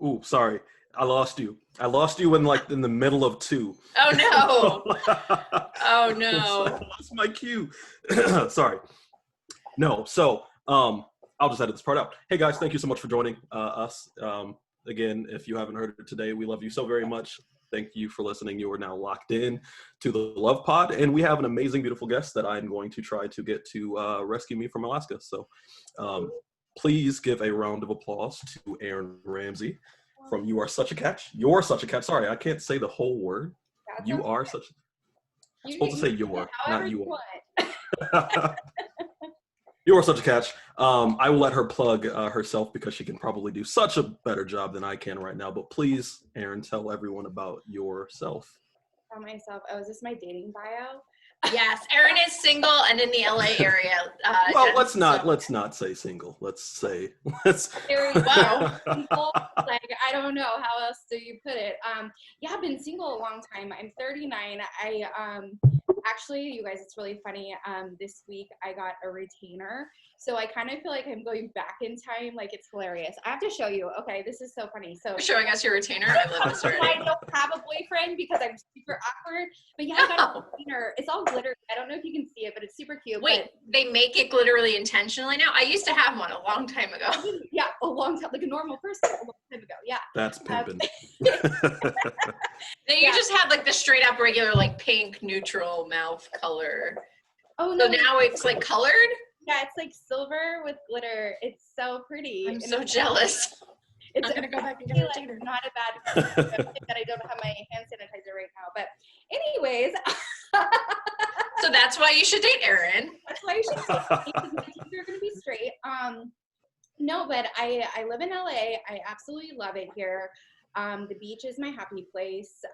Ooh, sorry. I lost you. I lost you in the middle of two. Oh no. Oh no. I lost my cue. Sorry. No. So, I'll just edit this part out. Hey guys, thank you so much for joining us. Again, if you haven't heard it today, we love you so very much. Thank you for listening. You are now locked in to the Love Pod, and we have an amazing, beautiful guest that I'm going to try to get to rescue me from Alaska. So, please give a round of applause to Erin Ramsey from You Are Such a Catch. You're Such a Catch. Sorry, I can't say the whole word. You are such. I'm supposed to say your, not you are. You are such a catch. I will let her plug herself because she can probably do such a better job than I can right now. But please, Erin, tell everyone about yourself. About myself. Oh, is this my dating bio? Yes, Erin is single and in the LA area. Well, let's not say single. Let's say Very well. Single. Like, I don't know how else do you put it. Yeah, I've been single a long time. I'm 39. I actually, you guys, it's really funny. This week I got a retainer. So I kind of feel like I'm going back in time. Like, it's hilarious. I have to show you. Okay, this is so funny. So you're showing us your retainer. I love this already. I don't have a boyfriend because I'm super awkward. But yeah, I got a retainer. It's all glitter. I don't know if you can see it, but it's super cute. Wait, they make it glittery intentionally now? I used to have one a long time ago. Yeah, a long time, like a normal person a long time ago. Yeah. That's pimping. Then you just had like the straight up regular like pink neutral mouth color. Oh no. So now it's like colored? Yeah, it's like silver with glitter. It's so pretty. I'm so jealous. It's I'm gonna go back and get a retainer. Not a bad that I don't have my hand sanitizer right now. But anyways. So that's why you should date Erin. That's why you should date me, because my teeth are gonna be straight. No, but I live in LA. I absolutely love it here. The beach is my happy place.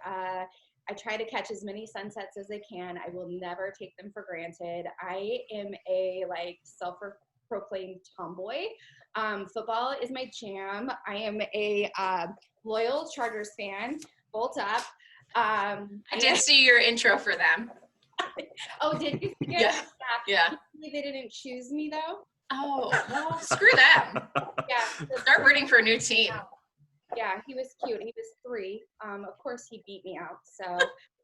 I try to catch as many sunsets as I can. I will never take them for granted. I am a like self-proclaimed tomboy. Football is my jam. I am a loyal Chargers fan. Bolt up. I did see your intro for them. Oh, did you see it? Yeah. They didn't choose me though. Oh, well, screw them. Yeah. Start rooting for a new team. Yeah, he was cute. He was 3. Of course, he beat me out. So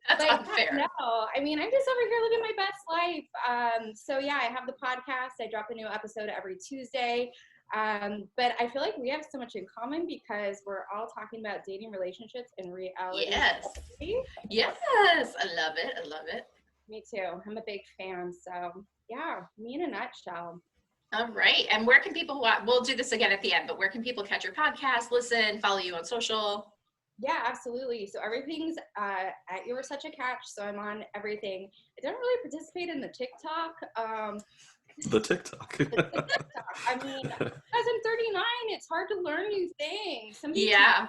that's unfair. No, I mean, I'm just over here living my best life. So yeah, I have the podcast. I drop a new episode every Tuesday. But I feel like we have so much in common because we're all talking about dating, relationships, and reality. Yes. I love it. Me too. I'm a big fan. So yeah, me in a nutshell. All right. And where can people watch? We'll do this again at the end, but where can people catch your podcast, listen, follow you on social? Yeah, absolutely. So everything's at You Are Such a Catch. So I'm on everything. I don't really participate in the TikTok. The TikTok. I mean, as I'm 39, it's hard to learn new things. Yeah.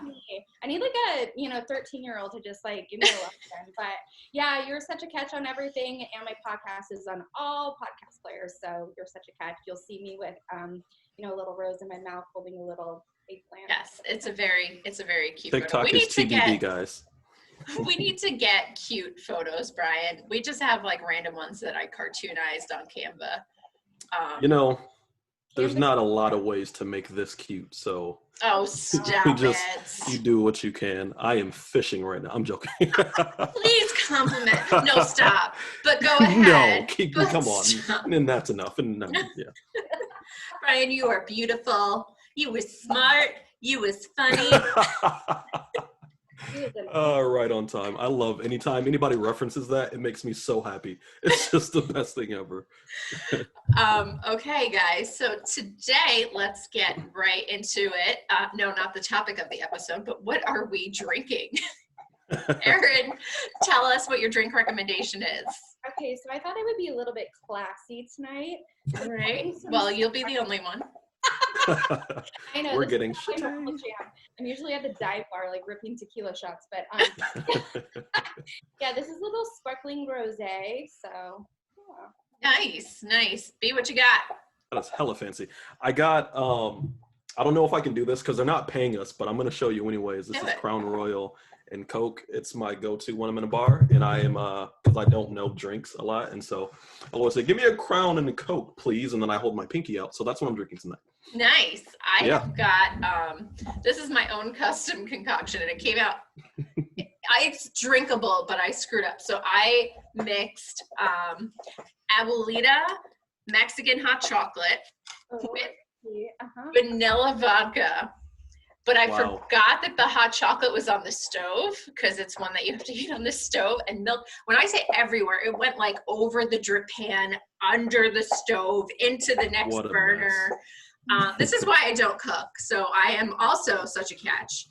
I need like a 13-year-old to just like give me a lesson. But yeah, You're Such a Catch on everything, and my podcast is on all podcast players. So You're Such a Catch. You'll see me with a little rose in my mouth holding a little eggplant. Yes, it's a very cute TikTok photo. is TBD, guys. We need to get cute photos, Brian. We just have like random ones that I cartoonized on Canva. There's not a lot of ways to make this cute, so stop you do what you can. I am fishing right now. I'm joking. Please compliment. No, stop. But go ahead. No, come on. And that's enough. And yeah. Brian, you are beautiful. You was smart. You was funny. Right on time. I love anytime anybody references that, it makes me so happy. It's just the best thing ever. Okay, guys. So today, let's get right into it. No, not the topic of the episode, but what are we drinking? Erin, tell us what your drink recommendation is. Okay, so I thought I would be a little bit classy tonight. All right. Well, you'll be the only one. I know. We're getting I'm usually at the dive bar, like ripping tequila shots, but yeah, this is a little sparkling rosé. So yeah. Nice. B, what you got? That's hella fancy. I got I don't know if I can do this because they're not paying us, but I'm going to show you anyways. This Do is it. Crown Royal and Coke. It's my go-to when I'm in a bar, and I am because I don't know drinks a lot, and so I always say, "Give me a Crown and a Coke, please," and then I hold my pinky out. So that's what I'm drinking tonight. Nice. I Yeah. have got, this is my own custom concoction, and it came out, it's drinkable, but I screwed up. So I mixed Abuelita Mexican hot chocolate with vanilla vodka. But I forgot that the hot chocolate was on the stove, because it's one that you have to heat on the stove, and milk. When I say everywhere, it went like over the drip pan, under the stove, into the next burner. This is why I don't cook. So I am also such a catch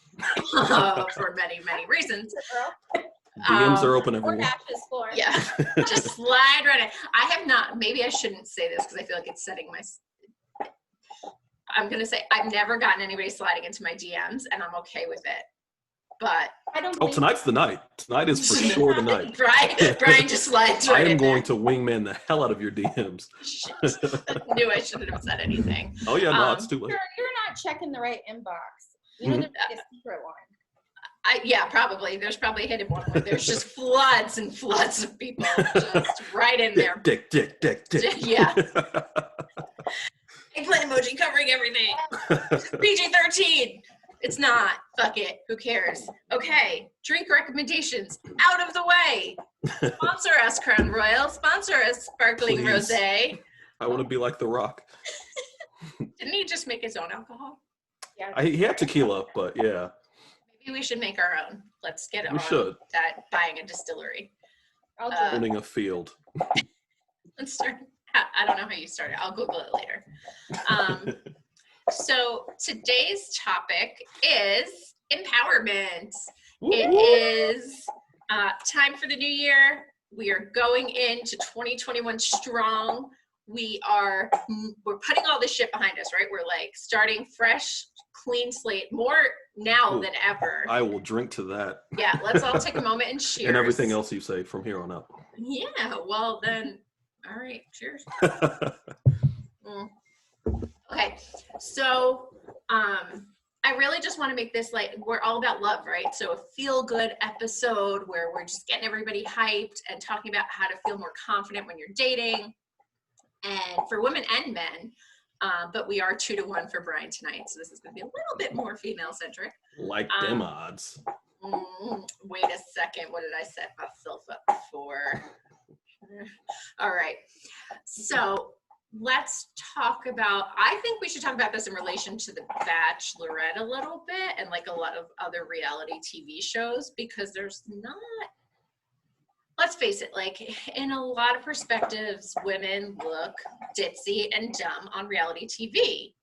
for many, many reasons. DMs are open everywhere. Yeah, just slide right in. I have not, maybe I shouldn't say this because I feel like it's setting my, I'm going to say I've never gotten anybody sliding into my DMs, and I'm okay with it. But I don't. Oh, tonight's the night. Tonight is for sure the night. Brian just slides right in. I am going to wingman the hell out of your DMs. Shit. I knew I shouldn't have said anything. Oh yeah, no, it's too late. You're not checking the right inbox. You know, there's like a secret one. Yeah, probably. There's probably a hidden one where there's just floods and floods of people just right in there. Dick. Yeah. Eggplant emoji covering everything. PG-13. It's not. Fuck it. Who cares? Okay. Drink recommendations out of the way. Sponsor us, Crown Royal. Sponsor us, Sparkling Please. Rosé. I want to be like The Rock. Didn't he just make his own alcohol? Yeah. He had tequila, but yeah. Maybe we should make our own. Let's get We should. that buying a distillery. I'll do it. Owning a field. Let's start. I don't know how you started. I'll Google it later. So today's topic is empowerment. It is time for the new year. We are going into 2021 strong. We're putting all this shit behind us, right? We're like starting fresh, clean slate, more now than ever. I will drink to that. Yeah, let's all take a moment and cheers. And everything else you say from here on out. Yeah, well then, all right, cheers. Okay, so I really just want to make this like, we're all about love, right? So a feel-good episode where we're just getting everybody hyped and talking about how to feel more confident when you're dating, and for women and men. But we are 2-1 for Brian tonight, so this is going to be a little bit more female-centric. Like them odds. Wait a second, what did I set myself up for? All right, so let's talk about, I think we should talk about this in relation to the Bachelorette a little bit, and like a lot of other reality TV shows, because there's not, let's face it, like in a lot of perspectives, women look ditzy and dumb on reality TV.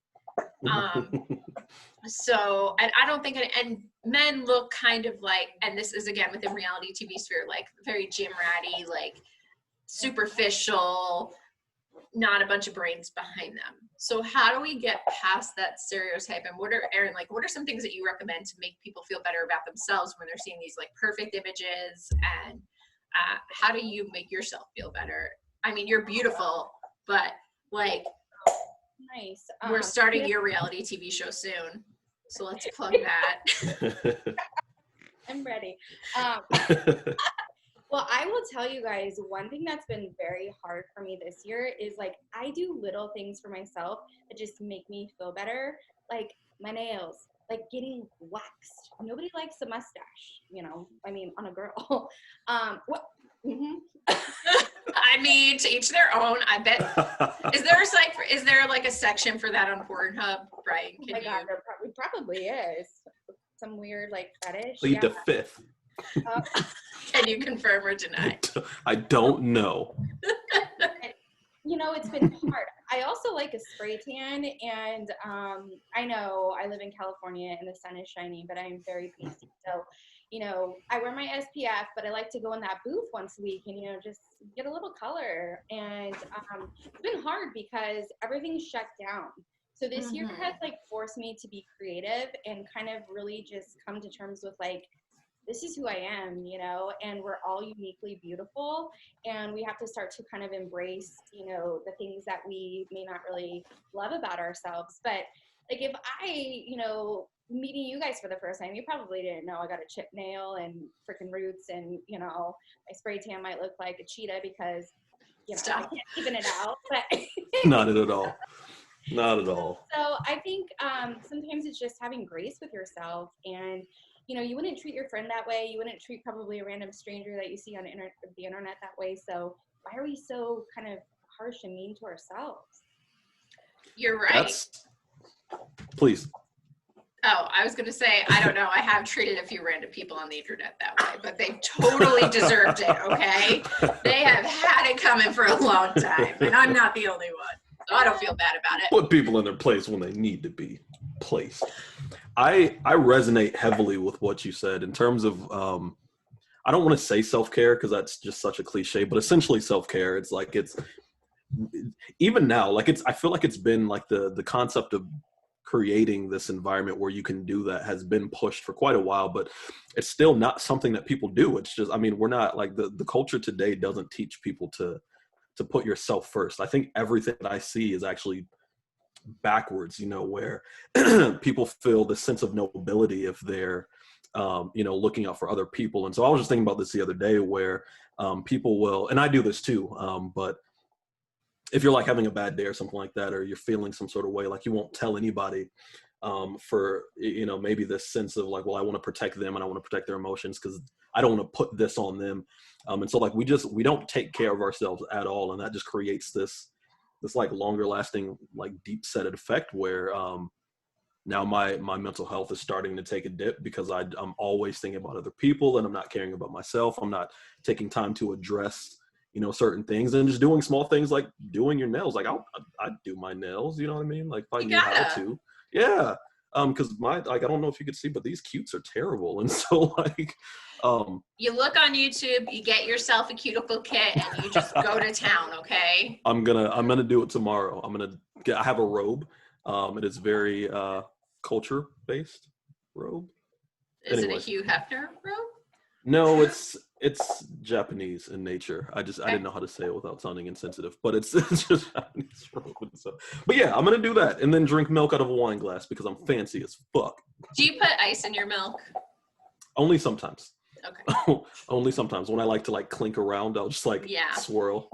So, and I don't think, and men look kind of like, and this is again within reality TV sphere, like very gym ratty, like superficial, not a bunch of brains behind them. So how do we get past that stereotype? And what are, Erin, like, what are some things that you recommend to make people feel better about themselves when they're seeing these like perfect images? And how do you make yourself feel better? I mean, you're beautiful, but like, nice. We're starting your reality TV show soon, so let's plug that. I'm ready. Well, I will tell you guys, one thing that's been very hard for me this year is like, I do little things for myself that just make me feel better. Like my nails, like getting waxed. Nobody likes a mustache, you know, I mean, on a girl. What? I mean, to each their own. I bet. Is there like a section for that on Pornhub, Brian? Oh my God, there probably is. Some weird like fetish. Plead the fifth. Can you confirm or deny? I don't know. You know, it's been hard. I also like a spray tan, and I know I live in California and the sun is shining, but I am very pasty. So, you know, I wear my SPF, but I like to go in that booth once a week and, you know, just get a little color. And it's been hard because everything's shut down. So this year has like forced me to be creative and kind of really just come to terms with like, this is who I am, you know, and we're all uniquely beautiful, and we have to start to kind of embrace, you know, the things that we may not really love about ourselves. But like if I, meeting you guys for the first time, you probably didn't know I got a chip nail and freaking roots, and my spray tan might look like a cheetah because I can't even it out. But Not at all. Not at all. So I think sometimes it's just having grace with yourself, and you wouldn't treat your friend that way. You wouldn't treat probably a random stranger that you see on the internet that way. So why are we so kind of harsh and mean to ourselves? You're right. Please. Oh, I was going to say, I don't know. I have treated a few random people on the internet that way, but they've totally deserved it, okay? They have had it coming for a long time, and I'm not the only one. So I don't feel bad about it. Put people in their place when they need to be placed. I resonate heavily with what you said in terms of, I don't want to say self-care because that's just such a cliche, but essentially self-care. It's like, even now, like I feel like it's been like the concept of creating this environment where you can do that has been pushed for quite a while, but it's still not something that people do. It's just, we're not like the culture today doesn't teach people to put yourself first. I think everything that I see is actually backwards, where people feel this sense of nobility if they're, looking out for other people. And so I was just thinking about this the other day where people will, and I do this too, but if you're like having a bad day or something like that, or you're feeling some sort of way, like you won't tell anybody for, maybe this sense of like, well, I want to protect them and I want to protect their emotions because I don't want to put this on them. And so like, we don't take care of ourselves at all. And that just creates this like longer lasting, like deep setted effect where now my mental health is starting to take a dip because I'm always thinking about other people and I'm not caring about myself. I'm not taking time to address certain things and just doing small things like doing your nails. Like I do my nails, you know what I mean? Like if I knew how to. Yeah. Cause I don't know if you could see, but these cutes are terrible. And so like, you look on YouTube, you get yourself a cuticle kit and you just go to town. Okay. I'm going to do it tomorrow. I have a robe. It is very, culture based robe. Is it a Hugh Hefner robe? No, it's Japanese in nature. I didn't know how to say it without sounding insensitive, but it's just Japanese robe. So, but yeah, I'm gonna do that and then drink milk out of a wine glass because I'm fancy as fuck. Do you put ice in your milk? Only sometimes. Okay. Only sometimes when I like to like clink around, I'll just like swirl.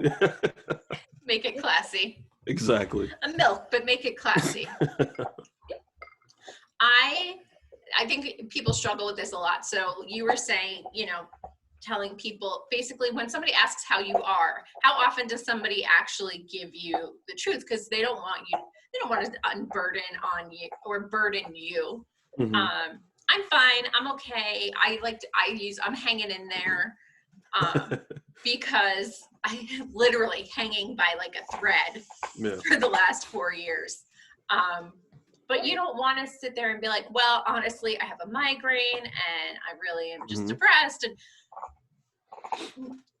Make it classy. Exactly. A milk, but make it classy. I think people struggle with this a lot. So you were saying, telling people basically when somebody asks how you are, how often does somebody actually give you the truth? Because they don't want to unburden on you or burden you. Mm-hmm. I'm fine. I'm okay. I'm hanging in there because I literally hanging by like a thread for the last 4 years. But you don't want to sit there and be like, well, honestly, I have a migraine and I really am just depressed. And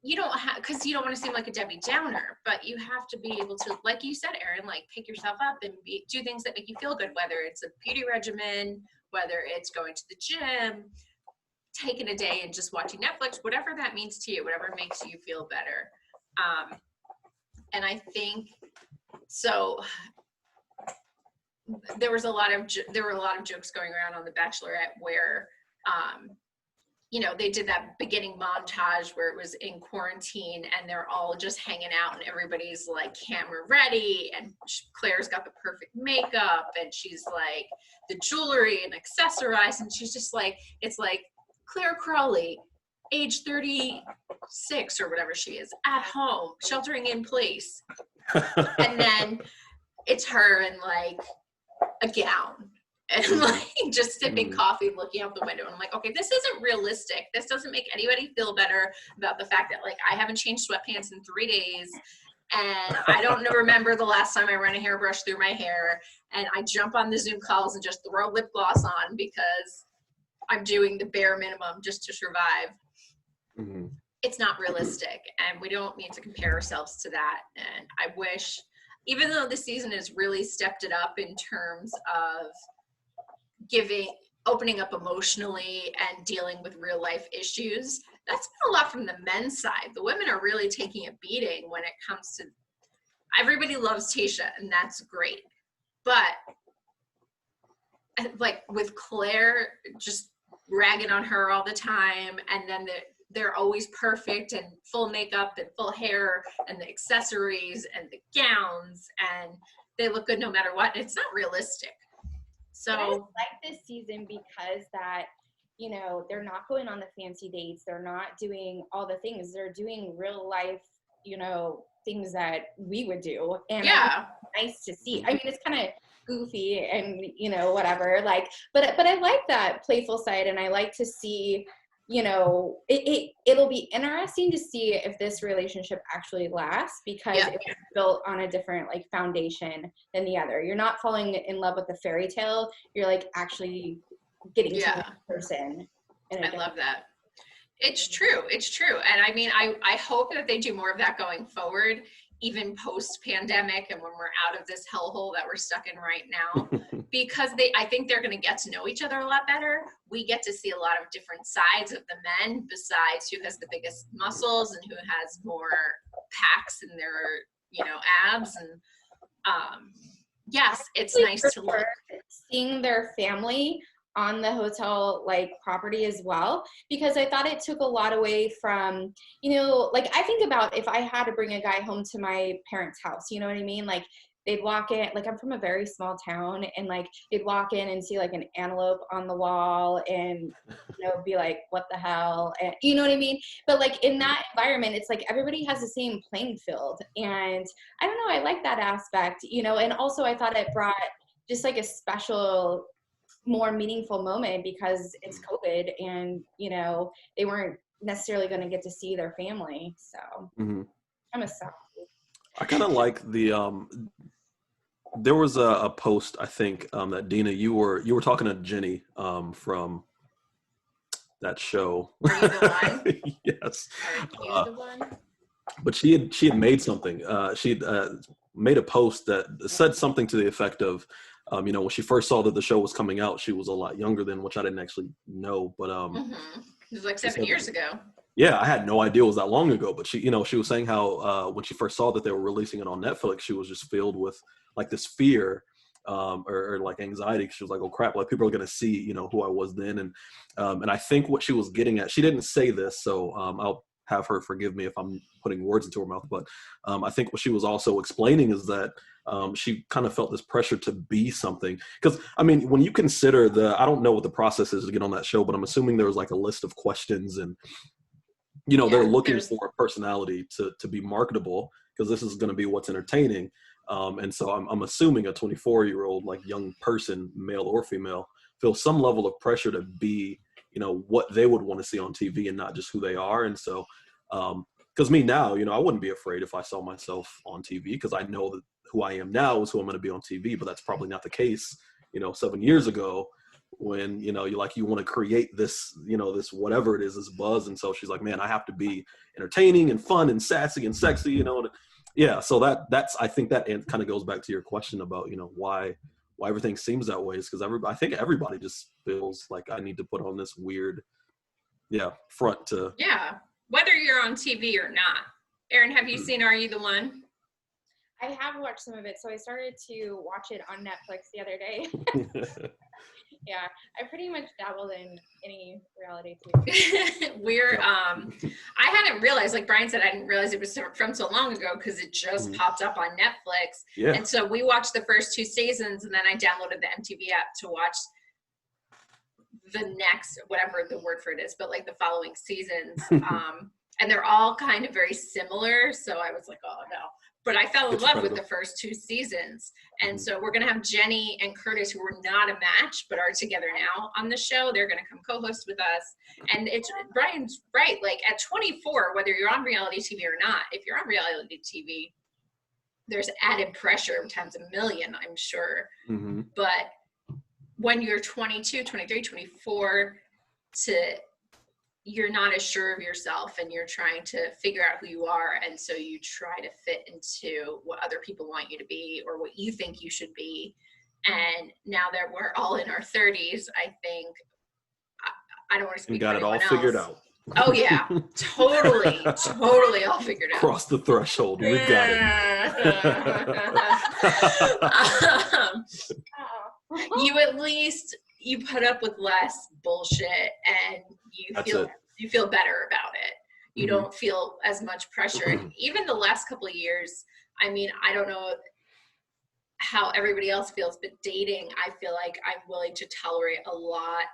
you don't have, because you don't want to seem like a Debbie Downer, but you have to be able to, like you said, Erin, like pick yourself up and do things that make you feel good, whether it's a beauty regimen, whether it's going to the gym, taking a day and just watching Netflix, whatever that means to you, whatever makes you feel better. And I think, so there were a lot of jokes going around on The Bachelorette where, they did that beginning montage where it was in quarantine and they're all just hanging out and everybody's like camera ready and Claire's got the perfect makeup and she's like the jewelry and accessorized and she's just like, it's like Claire Crawley, age 36 or whatever she is, at home, sheltering in place. And then it's her in like a gown and like just sipping coffee, looking out the window. And I'm like, okay, this isn't realistic. This doesn't make anybody feel better about the fact that like I haven't changed sweatpants in 3 days. And I don't remember the last time I ran a hairbrush through my hair. And I jump on the Zoom calls and just throw lip gloss on because I'm doing the bare minimum just to survive. Mm-hmm. It's not realistic. And we don't need to compare ourselves to that. And I wish, even though this season has really stepped it up in terms of opening up emotionally and dealing with real life issues, that's been a lot from the men's side. The women are really taking a beating when it comes to, everybody loves Tayshia and that's great. But like with Claire just ragging on her all the time, and then they're always perfect and full makeup and full hair and the accessories and the gowns, and they look good no matter what. It's not realistic. So I like this season because that, you know, they're not going on the fancy dates. They're not doing all the things. They're doing real life, you know, things that we would do. And yeah, it's nice to see. I mean, it's kind of goofy and, you know, whatever, like, but I like that playful side, and I like to see, you know, it'll be interesting to see if this relationship actually lasts, because it's built on a different like foundation than the other. You're not falling in love with the fairy tale. You're like actually getting to know the person. I love that. It's true. It's true. And I mean, I hope that they do more of that going forward, even post-pandemic, and when we're out of this hellhole that we're stuck in right now, because I think they're going to get to know each other a lot better. We get to see a lot of different sides of the men, besides who has the biggest muscles and who has more packs in their, you know, abs. And yes, it's nice to look. Seeing their family on the hotel like property as well, because I thought it took a lot away from, you know, like I think about if I had to bring a guy home to my parents' house, you know what I mean? Like they'd walk in, like I'm from a very small town, and like they'd walk in and see like an antelope on the wall and, you know, be like, what the hell? And you know what I mean? But like in that environment, it's like everybody has the same playing field. And I don't know, I like that aspect, you know, and also I thought it brought just like a special, more meaningful moment, because it's COVID and, you know, they weren't necessarily going to get to see their family. So I'm a sucker. I kind of like the there was a post, I think, that Dina, you were talking to Jenny from that show. Are you the one? Yes. Are you the one? But she had made something. She'd made a post that said something to the effect of, you know, when she first saw that the show was coming out, she was a lot younger than, which I didn't actually know, but It was like 7 years ago. Yeah, I had no idea it was that long ago. But she, you know, she was saying how when she first saw that they were releasing it on Netflix, she was just filled with like this fear or like anxiety. She was like, "Oh crap! Like people are gonna see, you know, who I was then." And I think what she was getting at, she didn't say this, so I'll have her forgive me if I'm putting words into her mouth. But I think what she was also explaining is that she kind of felt this pressure to be something. Because, I mean, when you consider I don't know what the process is to get on that show, but I'm assuming there was like a list of questions and, you know, they're looking for a personality to be marketable, because this is going to be what's entertaining. And so I'm assuming a 24-year-old like young person, male or female, feels some level of pressure to be, you know, what they would want to see on TV and not just who they are. And so, because me now, you know, I wouldn't be afraid if I saw myself on TV, because I know that who I am now is who I'm going to be on TV, but that's probably not the case, you know, 7 years ago when, you know, you want to create this, you know, this, whatever it is, this buzz. And so she's like, man, I have to be entertaining and fun and sassy and sexy, you know? And yeah. So that's, I think that kind of goes back to your question about, you know, why everything seems that way, is because I think everybody just feels like I need to put on this weird, front to. Yeah. Whether you're on TV or not. Erin, have you seen Are You the One? I have watched some of it, so I started to watch it on Netflix the other day. Yeah, I pretty much dabbled in any reality TV. I hadn't realized, like Brian said, I didn't realize it was from so long ago, because it just popped up on Netflix. Yeah. And so we watched the first 2 seasons, and then I downloaded the MTV app to watch the next, whatever the word for it is, but like the following seasons. And they're all kind of very similar. So I was like, oh no. But I fell in love with the first 2 seasons. And so we're going to have Jenny and Curtis, who were not a match, but are together now on the show. They're going to come co-host with us. And Brian's right. Like at 24, whether you're on reality TV or not, if you're on reality TV, there's added pressure times a million, I'm sure. But when you're 22, 23, 24, you're not as sure of yourself, and you're trying to figure out who you are. And so you try to fit into what other people want you to be, or what you think you should be. And now that we're all in our 30s, I think, I don't want to speak for anyone else. We got it all figured out. Oh yeah, totally all figured out. Cross the threshold. We've got it. you at least, you put up with less bullshit and you feel better about it. You don't feel as much pressure. And even the last couple of years, I mean, I don't know how everybody else feels, but dating, I feel like I'm willing to tolerate a lot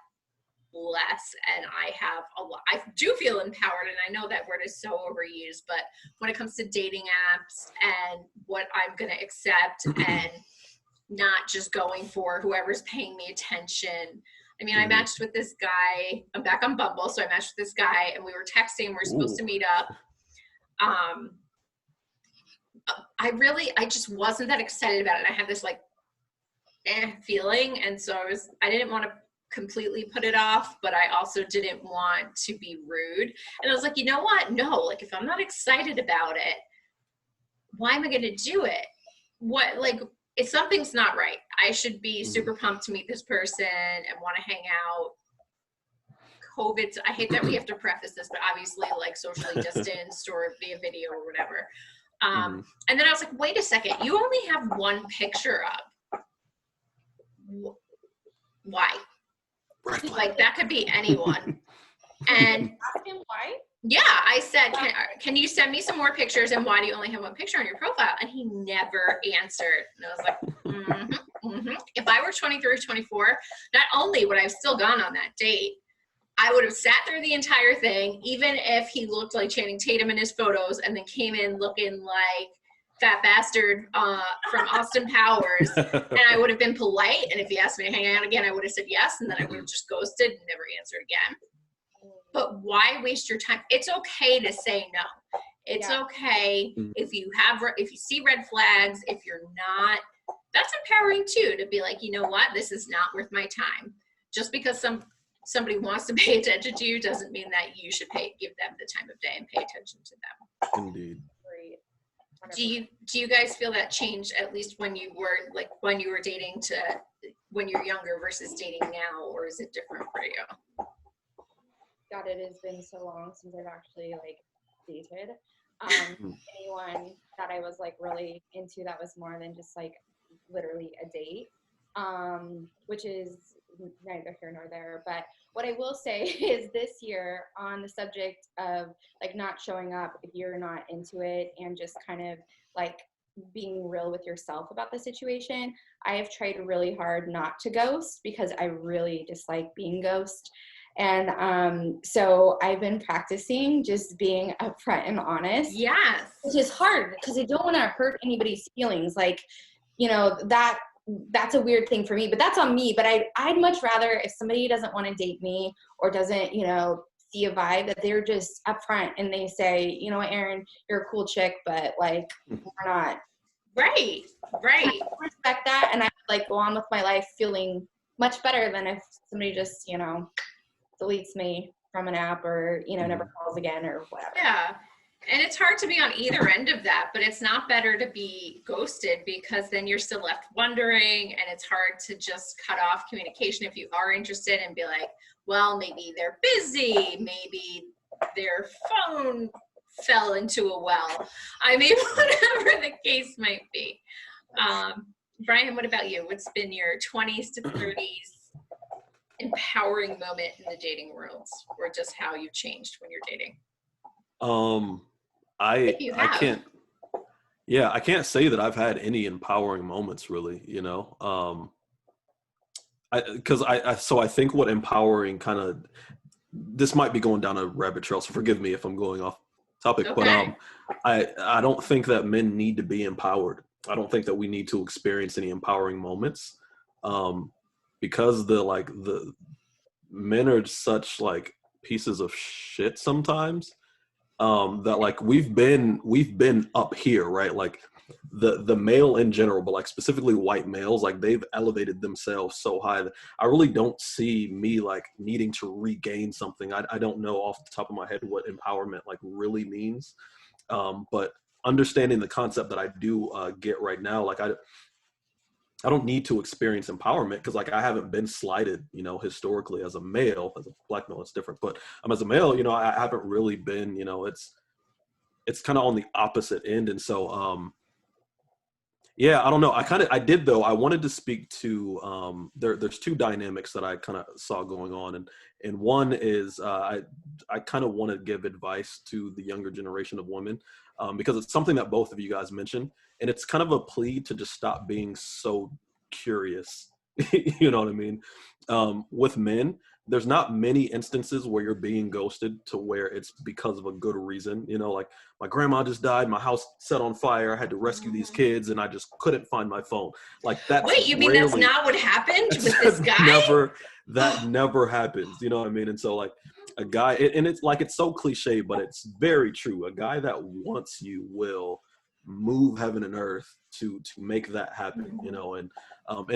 less, and I do feel empowered, and I know that word is so overused, but when it comes to dating apps and what I'm going to accept and not just going for whoever's paying me attention. I mean, I matched with this guy. I'm back on Bumble, so I matched with this guy, and we were texting. We were supposed to meet up. I just wasn't that excited about it. I had this like feeling, and so I didn't want to completely put it off, but I also didn't want to be rude. And I was like, you know what? No, like if I'm not excited about it, why am I going to do it? What, like, if something's not right, I should be super pumped to meet this person and want to hang out. COVID, I hate that we have to preface this, but obviously like socially distanced or via video or whatever. And then I was like, wait a second, you only have one picture up. Why? Like that could be anyone. And ask him why? Yeah, I said, can you send me some more pictures, and why do you only have one picture on your profile? And he never answered. And I was like, If I were 23 or 24, not only would I have still gone on that date, I would have sat through the entire thing, even if he looked like Channing Tatum in his photos and then came in looking like Fat Bastard from Austin Powers. And I would have been polite. And if he asked me to hang out again, I would have said yes. And then I would have just ghosted and never answered again. But why waste your time? It's okay to say no. It's okay if you see red flags, if you're not, that's empowering too, to be like, you know what, this is not worth my time. Just because somebody wants to pay attention to you doesn't mean that you should give them the time of day and pay attention to them. Indeed. Do you guys feel that changed, at least when you were dating to when you're younger versus dating now, or is it different for you? God, it has been so long since I've actually like dated. Anyone that I was like really into that was more than just like literally a date, which is neither here nor there. But what I will say is this year, on the subject of like not showing up if you're not into it, and just kind of like being real with yourself about the situation, I have tried really hard not to ghost, because I really dislike being ghost. And so I've been practicing just being upfront and honest. Yes. Which is hard, because I don't want to hurt anybody's feelings. Like, you know, that's a weird thing for me, but that's on me. But I'd much rather, if somebody doesn't want to date me or doesn't, you know, see a vibe, that they're just upfront and they say, you know what, Erin, you're a cool chick, but like, we're not. Right. I respect that. And I like go on with my life feeling much better than if somebody just, you know, deletes me from an app, or, you know, never calls again or whatever. Yeah. And it's hard to be on either end of that, but it's not better to be ghosted, because then you're still left wondering, and it's hard to just cut off communication if you are interested and be like, well, maybe they're busy, maybe their phone fell into a well. I mean, whatever the case might be. Brian, what about you? What's been your 20s to 30s empowering moment in the dating world, or just how you changed when you're dating? I can't say that I've had any empowering moments, really, you know. So I think what empowering kind of, this might be going down a rabbit trail, so forgive me if I'm going off topic. Okay. But I don't think that men need to be empowered. I don't think that we need to experience any empowering moments, because the men are such like pieces of shit sometimes, that like we've been up here, right? Like the male in general, but like specifically white males, like they've elevated themselves so high that I really don't see me like needing to regain something. I don't know off the top of my head what empowerment like really means, but understanding the concept that I do get right now, like I don't need to experience empowerment, because like I haven't been slighted, you know, historically as a male. As a black male, it's different, but as a male, you know, I haven't really been, you know, it's kind of on the opposite end. And so Yeah, I don't know. I did though. I wanted to speak to there's two dynamics that I kind of saw going on, and one is I kind of want to give advice to the younger generation of women, because it's something that both of you guys mentioned, and it's kind of a plea to just stop being so curious. You know what I mean? With men, there's not many instances where you're being ghosted to where it's because of a good reason. You know, like my grandma just died, my house set on fire, I had to rescue these kids, and I just couldn't find my phone. Like that's Wait, you mean that's not what happened with this guy? That never happens. You know what I mean? And so like a guy, and it's like it's so cliche, but it's very true. A guy that wants you will move heaven and earth to make that happen. You know, and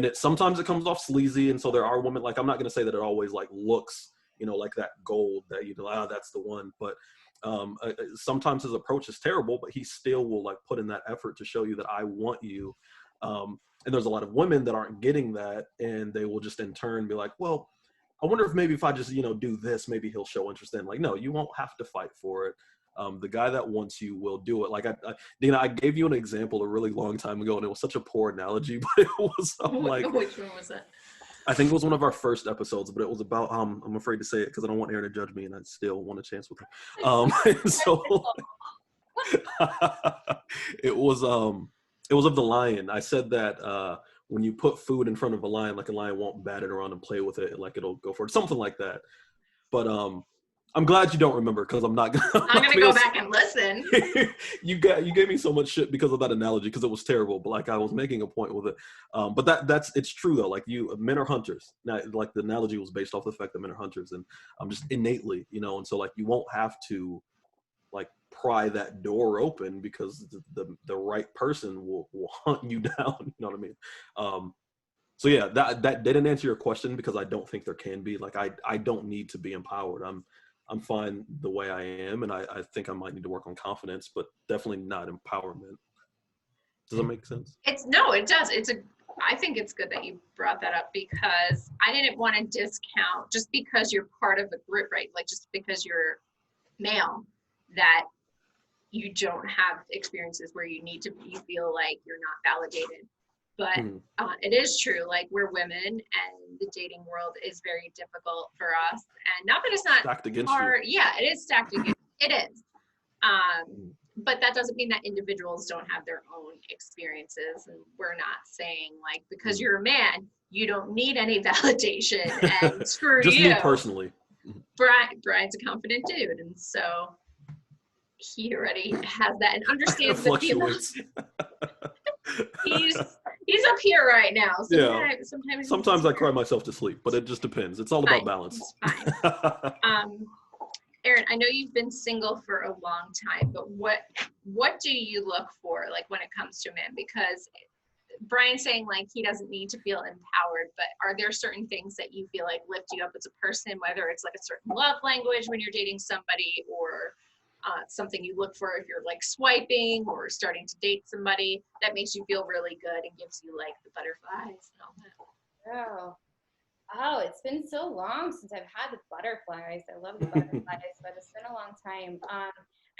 it sometimes it comes off sleazy, and so there are women, like I'm not going to say that it always like looks, you know, like that gold that you know, that's the one, but sometimes his approach is terrible, but he still will like put in that effort to show you that I want you. And there's a lot of women that aren't getting that, and they will just in turn be like, well, I wonder if maybe if I just, you know, do this, maybe he'll show interest in. Like, no, you won't have to fight for it. The guy that wants you will do it. Like Dina, I gave you an example a really long time ago, and it was such a poor analogy, but it was like, which one was that? I think it was one of our first episodes, but it was about, I'm afraid to say it because I don't want Erin to judge me, and I still want a chance with her. And so it was of the lion. I said that when you put food in front of a lion, like a lion won't bat it around and play with it, like it'll go for it, something like that. But I'm glad you don't remember, because I'm not gonna. I'm gonna go back and listen. You gave me so much shit because of that analogy, because it was terrible. But like I was making a point with it. But it's true though. Like men are hunters. Now, like the analogy was based off the fact that men are hunters, and just innately, you know. And so like you won't have to like pry that door open, because the right person will hunt you down. You know what I mean? So yeah, that didn't answer your question, because I don't think there can be. Like I don't need to be empowered. I'm fine the way I am, and I think I might need to work on confidence, but definitely not empowerment. Does that make sense? It does. I think it's good that you brought that up, because I didn't want to discount just because you're part of a group, right? Like just because you're male, that you don't have experiences where you feel like you're not validated. But it is true, like we're women, and the dating world is very difficult for us. And not that it's not stacked against hard. you. Yeah, it is stacked against. It is. But that doesn't mean that individuals don't have their own experiences. And we're not saying like, because you're a man, you don't need any validation, and screw just you. me personally. Brian's a confident dude, and so he already has that and understands the feelings. He's up here right now. Sometimes I cry myself to sleep, but it just depends. It's all about balance. It's fine. Erin, I know you've been single for a long time, but what do you look for, like when it comes to men? Because Brian's saying like he doesn't need to feel empowered, but are there certain things that you feel like lift you up as a person, whether it's like a certain love language when you're dating somebody, or something you look for if you're like swiping or starting to date somebody that makes you feel really good and gives you like the butterflies and all that? Oh, it's been so long since I've had the butterflies. I love the butterflies, but it's been a long time.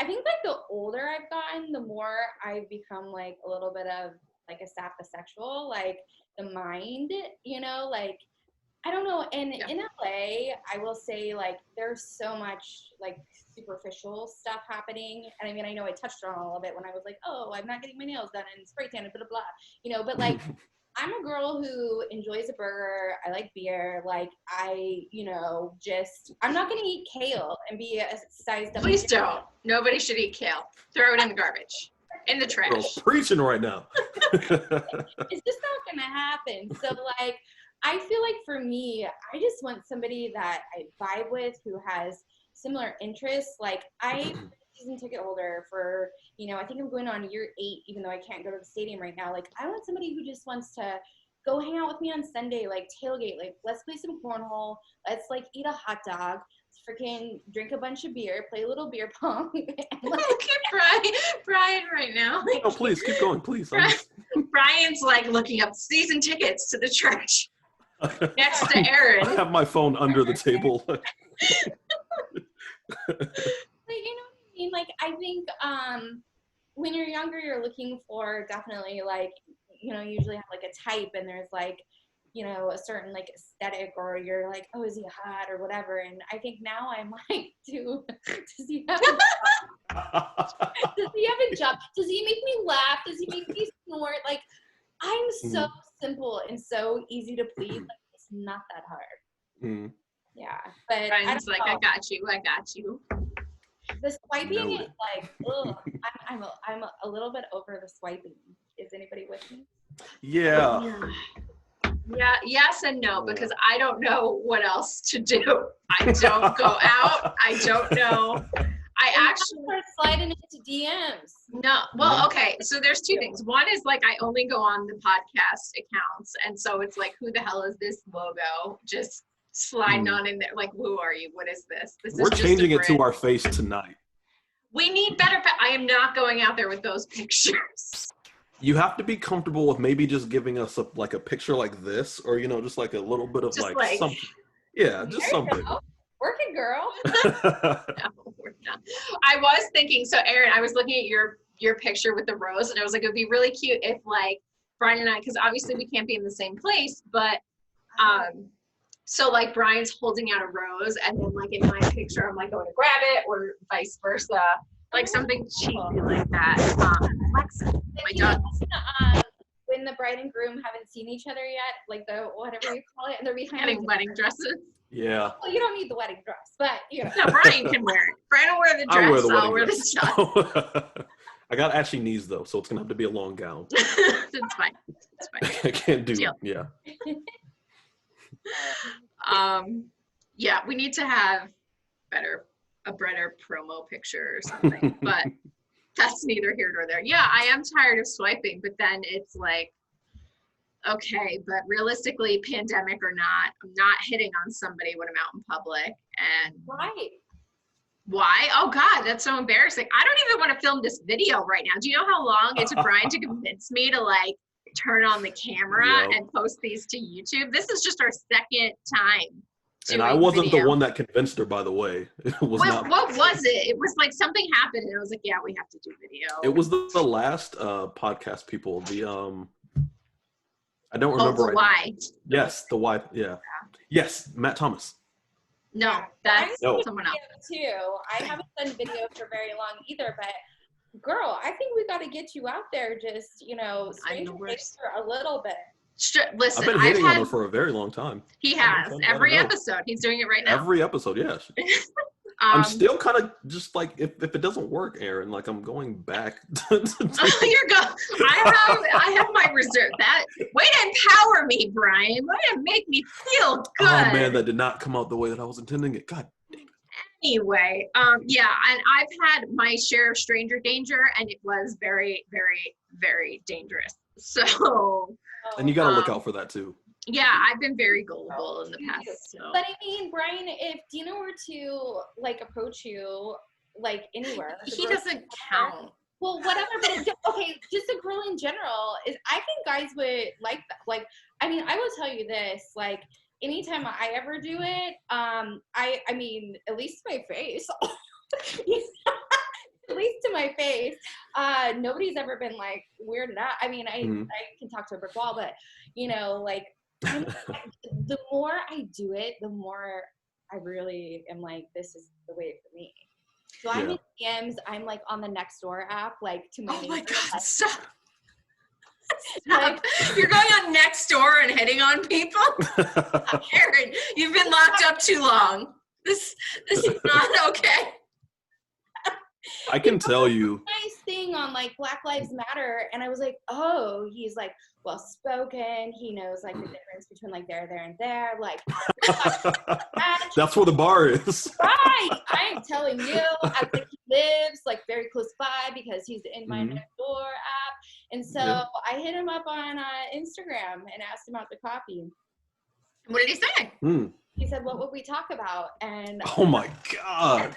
I think like the older I've gotten, the more I've become like a little bit of like a sapiosexual, like the mind, you know, like I don't know. And in LA, I will say like there's so much like superficial stuff happening. And I mean, I know I touched on all of it when I was like, oh, I'm not getting my nails done and spray tan and blah, blah, blah, you know, but like I'm a girl who enjoys a burger. I like beer. Like I'm not going to eat kale and be a size double. Please don't. Nobody should eat kale. Throw it in the garbage. In the trash. Girl, preaching right now. It's just not going to happen. So like, I feel like for me, I just want somebody that I vibe with, who has similar interests. Like I'm a season ticket holder for, I think I'm going on year 8, even though I can't go to the stadium right now. Like I want somebody who just wants to go hang out with me on Sunday, like tailgate, like let's play some cornhole. Let's like eat a hot dog, freaking drink a bunch of beer, play a little beer pong. And, like, look at Brian right now. Oh, please keep going, please. Brian's like looking up season tickets to the church. Next to Erin. I have my phone under the table. But you know what I mean? Like, I think when you're younger, you're looking for definitely like, usually have like a type, and there's like, a certain like aesthetic, or you're like, oh, is he hot or whatever. And I think now I'm like, does he have a job? Does he have a job? Does he make me laugh? Does he make me snort? Like, I'm so simple and so easy to please. Like, it's not that hard. Yeah, but Brian's like, I got you. The swiping is like, ugh. I'm a little bit over the swiping. Is anybody with me? Yeah. Yeah, yes and no, because I don't know what else to do. I don't go out. I don't know. I actually start sliding into DMs. No, well, okay. So there's two things. One is like I only go on the podcast accounts, and so it's like, who the hell is this logo? Just sliding on in there. Like, who are you? What is this? We're changing it to our face tonight. We need better. I am not going out there with those pictures. You have to be comfortable with maybe just giving us a picture like this, or just like a little bit of like something. Yeah, just something. Work it, girl. No, we're not. I was thinking, so Erin, I was looking at your picture with the rose, and I was like, it would be really cute if like Brian and I, because obviously we can't be in the same place, but so like Brian's holding out a rose, and then like in my picture I'm like going to grab it, or vice versa, like something cheesy like that. Alexa, my dog. When the bride and groom haven't seen each other yet, like the whatever you call it, and they're behind getting wedding dresses. Yeah. Well, you don't need the wedding dress, but No, Brian can wear it. Brian will wear the dress. I'll wear the shot. I got ashy knees though, so it's gonna have to be a long gown. It's fine. It's fine. I can't do it. Yeah. Yeah, we need to have a better promo picture or something, but that's neither here nor there. Yeah, I am tired of swiping, but then it's like, okay, but realistically, pandemic or not, I'm not hitting on somebody when I'm out in public. And why? Oh God, that's so embarrassing. I don't even want to film this video right now. Do you know how long it took Brian to convince me to like turn on the camera and post these to YouTube? This is just our second time. And I wasn't the one that convinced her, by the way. It was what was it? It was like something happened, and I was like, yeah, we have to do video. It was the last podcast people. I don't remember. The why? Yes, the why. Yeah. Yes, Matt Thomas. No, that's someone else. Too. I haven't done video for very long either, but girl, I think we got to get you out there. Just stranger danger for a little bit. Listen, I've been hitting on her for a very long time. He has every episode. He's doing it right now. Every episode, yes. I'm still kind of just like, if it doesn't work, Erin, like I'm going back. You're going. I have my reserve. That way to empower me, Brian. Way to make me feel good. Oh man, that did not come out the way that I was intending it. God damn it. Anyway, yeah, and I've had my share of stranger danger, and it was very, very, very dangerous. So. And you got to look out for that too. Yeah, I've been very gullible in the past. So. But I mean, Brian, if Dina were to like approach you like anywhere, he doesn't count. Well, whatever. But okay, just a girl in general is. I think guys would like that. Like, I mean, I will tell you this. Like, anytime I ever do it, I mean, at least my face. At least to my face, nobody's ever been like weirded out. I mean, I can talk to a brick wall, but like the more I do it, the more I really am like, this is the way for me. So I'm in DMs. I'm like on the NextDoor app, like to my. Oh my God! Stop! Stop! You're going on NextDoor and hitting on people, Erin. You've been locked up too long. This is not okay. I can tell you. Nice thing on like Black Lives Matter, and I was like, oh, he's like well spoken. He knows like the difference between like there, and there. Like that's where the bar is. Right. I am telling you. I think he lives like very close by because he's in my NextDoor app, and so I hit him up on Instagram and asked him out to coffee. What did he say? He said, what would we talk about? And oh my God.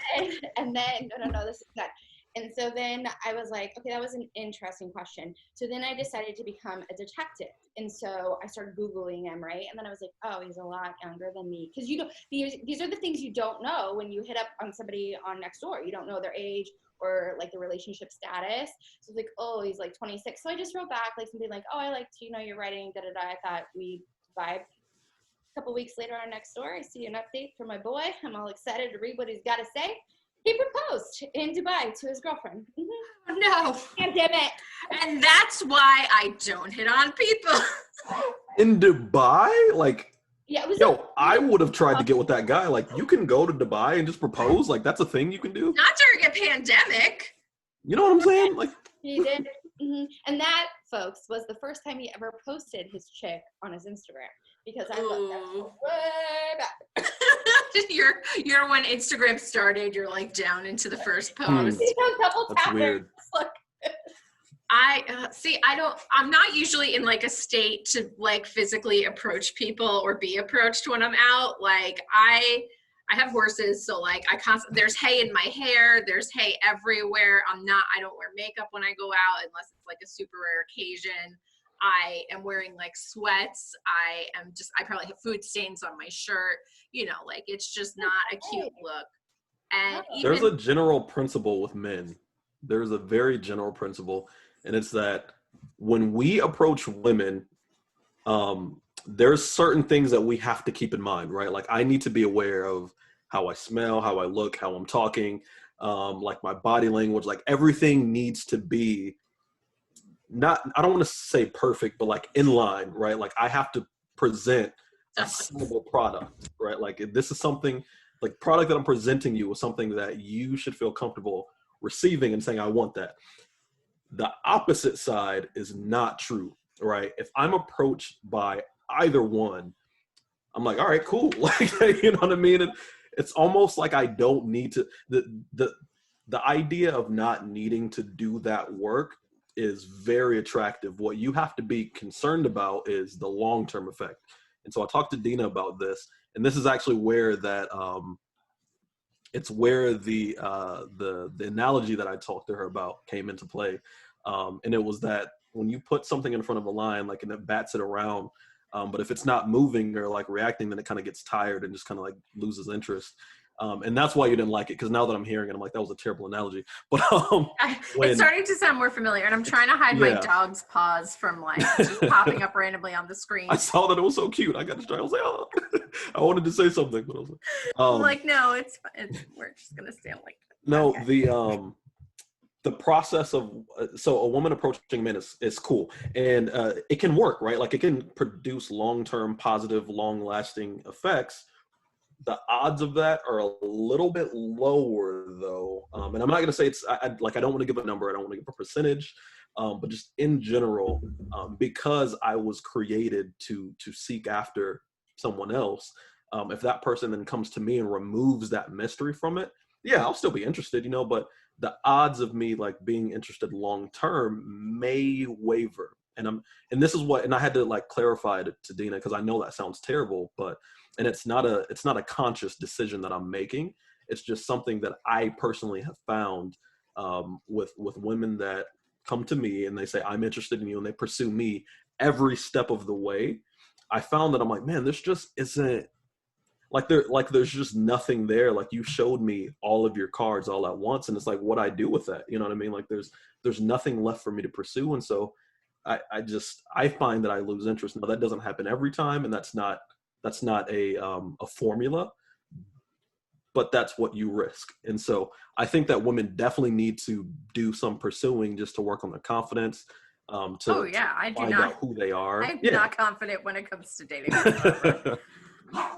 And then no, this is good. And so then I was like, okay, that was an interesting question. So then I decided to become a detective. And so I started Googling him, right? And then I was like, oh, he's a lot younger than me. Because these are the things you don't know when you hit up on somebody on NextDoor. You don't know their age, or like the relationship status. So it's like, oh, he's like 26. So I just wrote back like something like, oh, I liked, your writing, da-da-da. I thought we vibe. A couple weeks later on NextDoor, I see an update from my boy. I'm all excited to read what he's got to say. He proposed in Dubai to his girlfriend. Oh, no. Pandemic. And that's why I don't hit on people. In Dubai? Like, yeah, it was I would have tried to get with that guy. Like, you can go to Dubai and just propose. Like, that's a thing you can do. Not during a pandemic. You know what I'm saying? Like, he did. And that, folks, was the first time he ever posted his chick on his Instagram. Because I love that way back. You're when Instagram started, you're like down into the first post. That's weird. I'm not usually in like a state to like physically approach people or be approached when I'm out. Like I have horses, so like there's hay in my hair, there's hay everywhere. I don't wear makeup when I go out unless it's like a super rare occasion. I am wearing like sweats. I probably have food stains on my shirt. Like it's just not a cute look. And there's a general principle with men. There's a very general principle, and it's that when we approach women, there's certain things that we have to keep in mind, right? Like I need to be aware of how I smell, how I look, how I'm talking, like my body language, like everything needs to be I don't want to say perfect, but like in line, right? Like I have to present a sellable product, right? Like this is something, like product that I'm presenting you is something that you should feel comfortable receiving and saying, I want that. The opposite side is not true, right? If I'm approached by either one, I'm like, all right, cool. Like, you know what I mean? It's almost like I don't need to, the idea of not needing to do that work is very attractive. What you have to be concerned about is the long-term effect. And so I talked to Dina about this, and this is actually where that, it's where the analogy that I talked to her about came into play. And it was that when you put something in front of a lion, like, and it bats it around, but if it's not moving or like reacting, then it kind of gets tired and just kind of like loses interest. And that's why you didn't like it, because now that I'm hearing it, I'm like, that was a terrible analogy. But it's starting to sound more familiar, and I'm trying to hide my dog's paws from like just popping up randomly on the screen. I saw that it was so cute. I got distracted. I was like, oh, I wanted to say something, but I was like, I'm like, no, it's we're just gonna stand like that. No, okay. The process of so a woman approaching men is cool, and it can work, right? Like it can produce long-term positive, long-lasting effects. The odds of that are a little bit lower, though, and I'm not going to say I don't want to give a number, I don't want to give a percentage, but just in general, because I was created to seek after someone else. If that person then comes to me and removes that mystery from it, yeah, I'll still be interested, but the odds of me like being interested long term may waver. And this is what, and I had to like clarify it to Dina, because I know that sounds terrible, and it's not a conscious decision that I'm making. It's just something that I personally have found with women that come to me and they say, I'm interested in you, and they pursue me every step of the way. I found that I'm like, man, this just isn't there's just nothing there. Like you showed me all of your cards all at once, and it's like, what I do with that? You know what I mean? Like there's nothing left for me to pursue. And so I find that I lose interest. Now that doesn't happen every time, and that's not a formula, but that's what you risk. And so I think that women definitely need to do some pursuing just to work on their confidence. To find out who they are. I'm not confident when it comes to dating.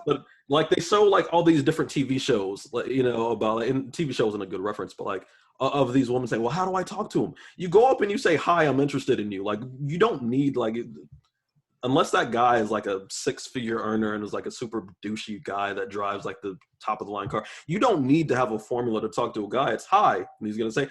But like they show like all these different TV shows, like, about, and TV shows isn't a good reference, but like of these women saying, well, how do I talk to him? You go up and you say, hi, I'm interested in you. Like you don't need unless that guy is like a 6-figure earner and is like a super douchey guy that drives like the top of the line car. You don't need to have a formula to talk to a guy. It's hi, and he's gonna say,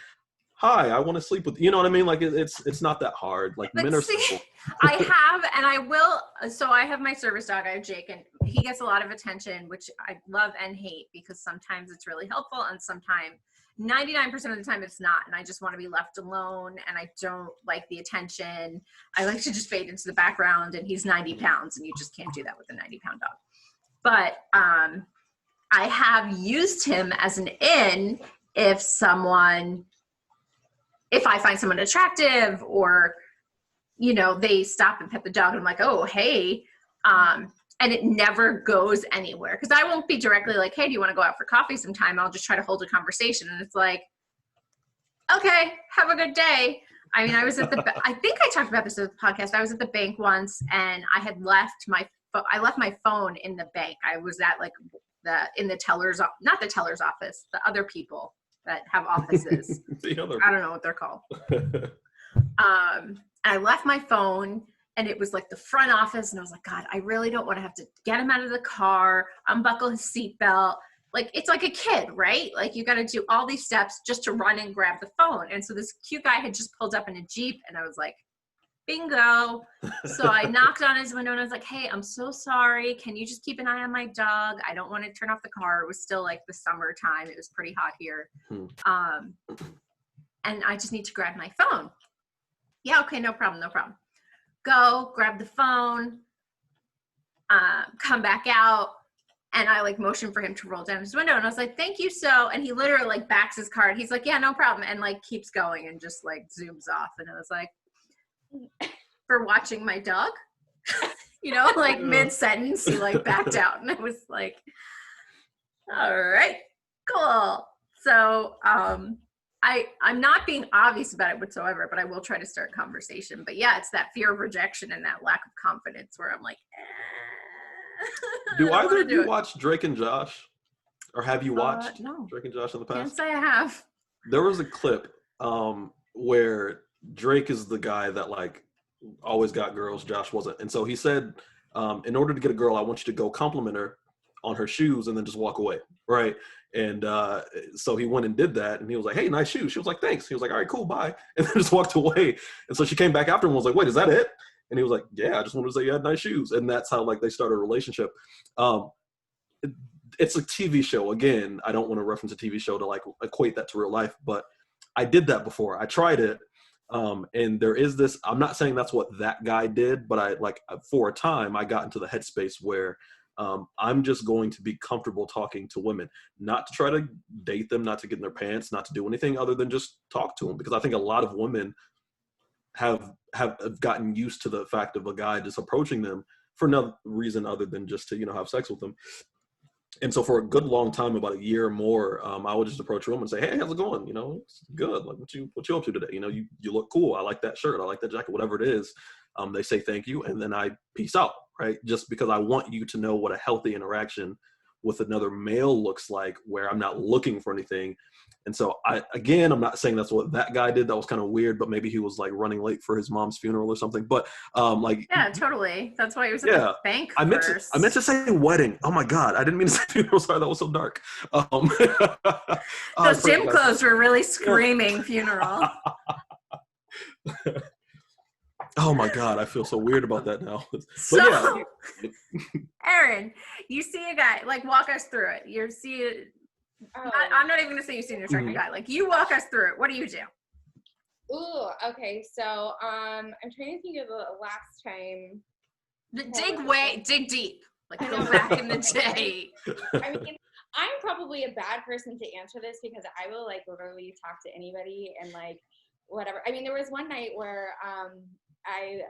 hi, I want to sleep with you. You know what I mean? Like it's not that hard. Like men are simple. I have, and I will. So I have my service dog. I have Jake, and he gets a lot of attention, which I love and hate, because sometimes it's really helpful, and sometimes 99% of the time it's not. And I just want to be left alone, and I don't like the attention. I like to just fade into the background, and he's 90 pounds, and you just can't do that with a 90-pound dog. But I have used him as an in if someone if I find someone attractive or, you know, they stop and pet the dog and I'm like, oh, hey, and it never goes anywhere. Cause I won't be directly like, hey, do you want to go out for coffee sometime? I'll just try to hold a conversation. And it's like, okay, have a good day. I mean, I was at I think I talked about this in the podcast. I was at the bank once and I had left my phone in the bank. I was at like in the teller's, not the teller's office, the other people that have offices. I don't know what they're called. And I left my phone and it was like the front office. And I was like, God, I really don't want to have to get him out of the car, unbuckle his seatbelt. Like, it's like a kid, right? Like, you got to do all these steps just to run and grab the phone. And so this cute guy had just pulled up in a Jeep and I was like, bingo. So I knocked on his window and I was like, hey, I'm so sorry. Can you just keep an eye on my dog? I don't want to turn off the car. It was still like the summertime. It was pretty hot here. And I just need to grab my phone. Yeah, okay, no problem. Go, grab the phone, come back out. And I like motioned for him to roll down his window. And I was like, thank you. So, and he literally like backs his car and he's like, yeah, no problem. And like keeps going and just like zooms off. And I was like, for watching my dog, you know, like mid-sentence, he like backed out. And I was like, all right, cool. So I'm not being obvious about it whatsoever, but I will try to start conversation. But yeah, it's that fear of rejection and that lack of confidence where I'm like, Do either of you watch Drake and Josh? Or have you watched no. Drake and Josh in the past? Can't say I have. There was a clip where Drake is the guy that like always got girls, Josh wasn't. And so he said, in order to get a girl, I want you to go compliment her on her shoes and then just walk away, right? And so he went and did that, and he was like, hey, nice shoes. She was like, thanks. He was like, all right, cool, bye. And then just walked away. And so she came back after him and was like, wait, is that it? And he was like, yeah, I just wanted to say you had nice shoes. And that's how like they started a relationship. It's a TV show. Again, I don't want to reference a TV show to like equate that to real life, but I did that before. I tried it. And there is this, I'm not saying that's what that guy did, but I like for a time I got into the headspace where I'm just going to be comfortable talking to women, not to try to date them, not to get in their pants, not to do anything other than just talk to them. Because I think a lot of women have gotten used to the fact of a guy just approaching them for no reason other than just to, you know, have sex with them. And so for a good long time, about a year or more, I would just approach a woman and say, hey, how's it going? You know, it's good. Like, what you up to today? You know, you look cool. I like that shirt. I like that jacket, whatever it is. They say thank you. And then I peace out, right? Just because I want you to know what a healthy interaction with another male looks like, where I'm not looking for anything. And so I'm not saying that's what that guy did. That was kind of weird, but maybe he was like running late for his mom's funeral or something. But yeah, totally. That's why he was at the bank I meant to say wedding. Oh my God, I didn't mean to say funeral. Sorry, that was so dark. Those gym clothes were really screaming funeral. Oh my God, I feel so weird about that now. So, Erin, you see a guy, like walk us through it. You see it. I'm not even gonna say you've seen an attractive guy. Like you walk us through it. What do you do? Ooh, okay. So I'm trying to think of the last time. Dig deep. Like go back in the day. I mean, I'm probably a bad person to answer this because I will like literally talk to anybody and like whatever. I mean, there was one night where I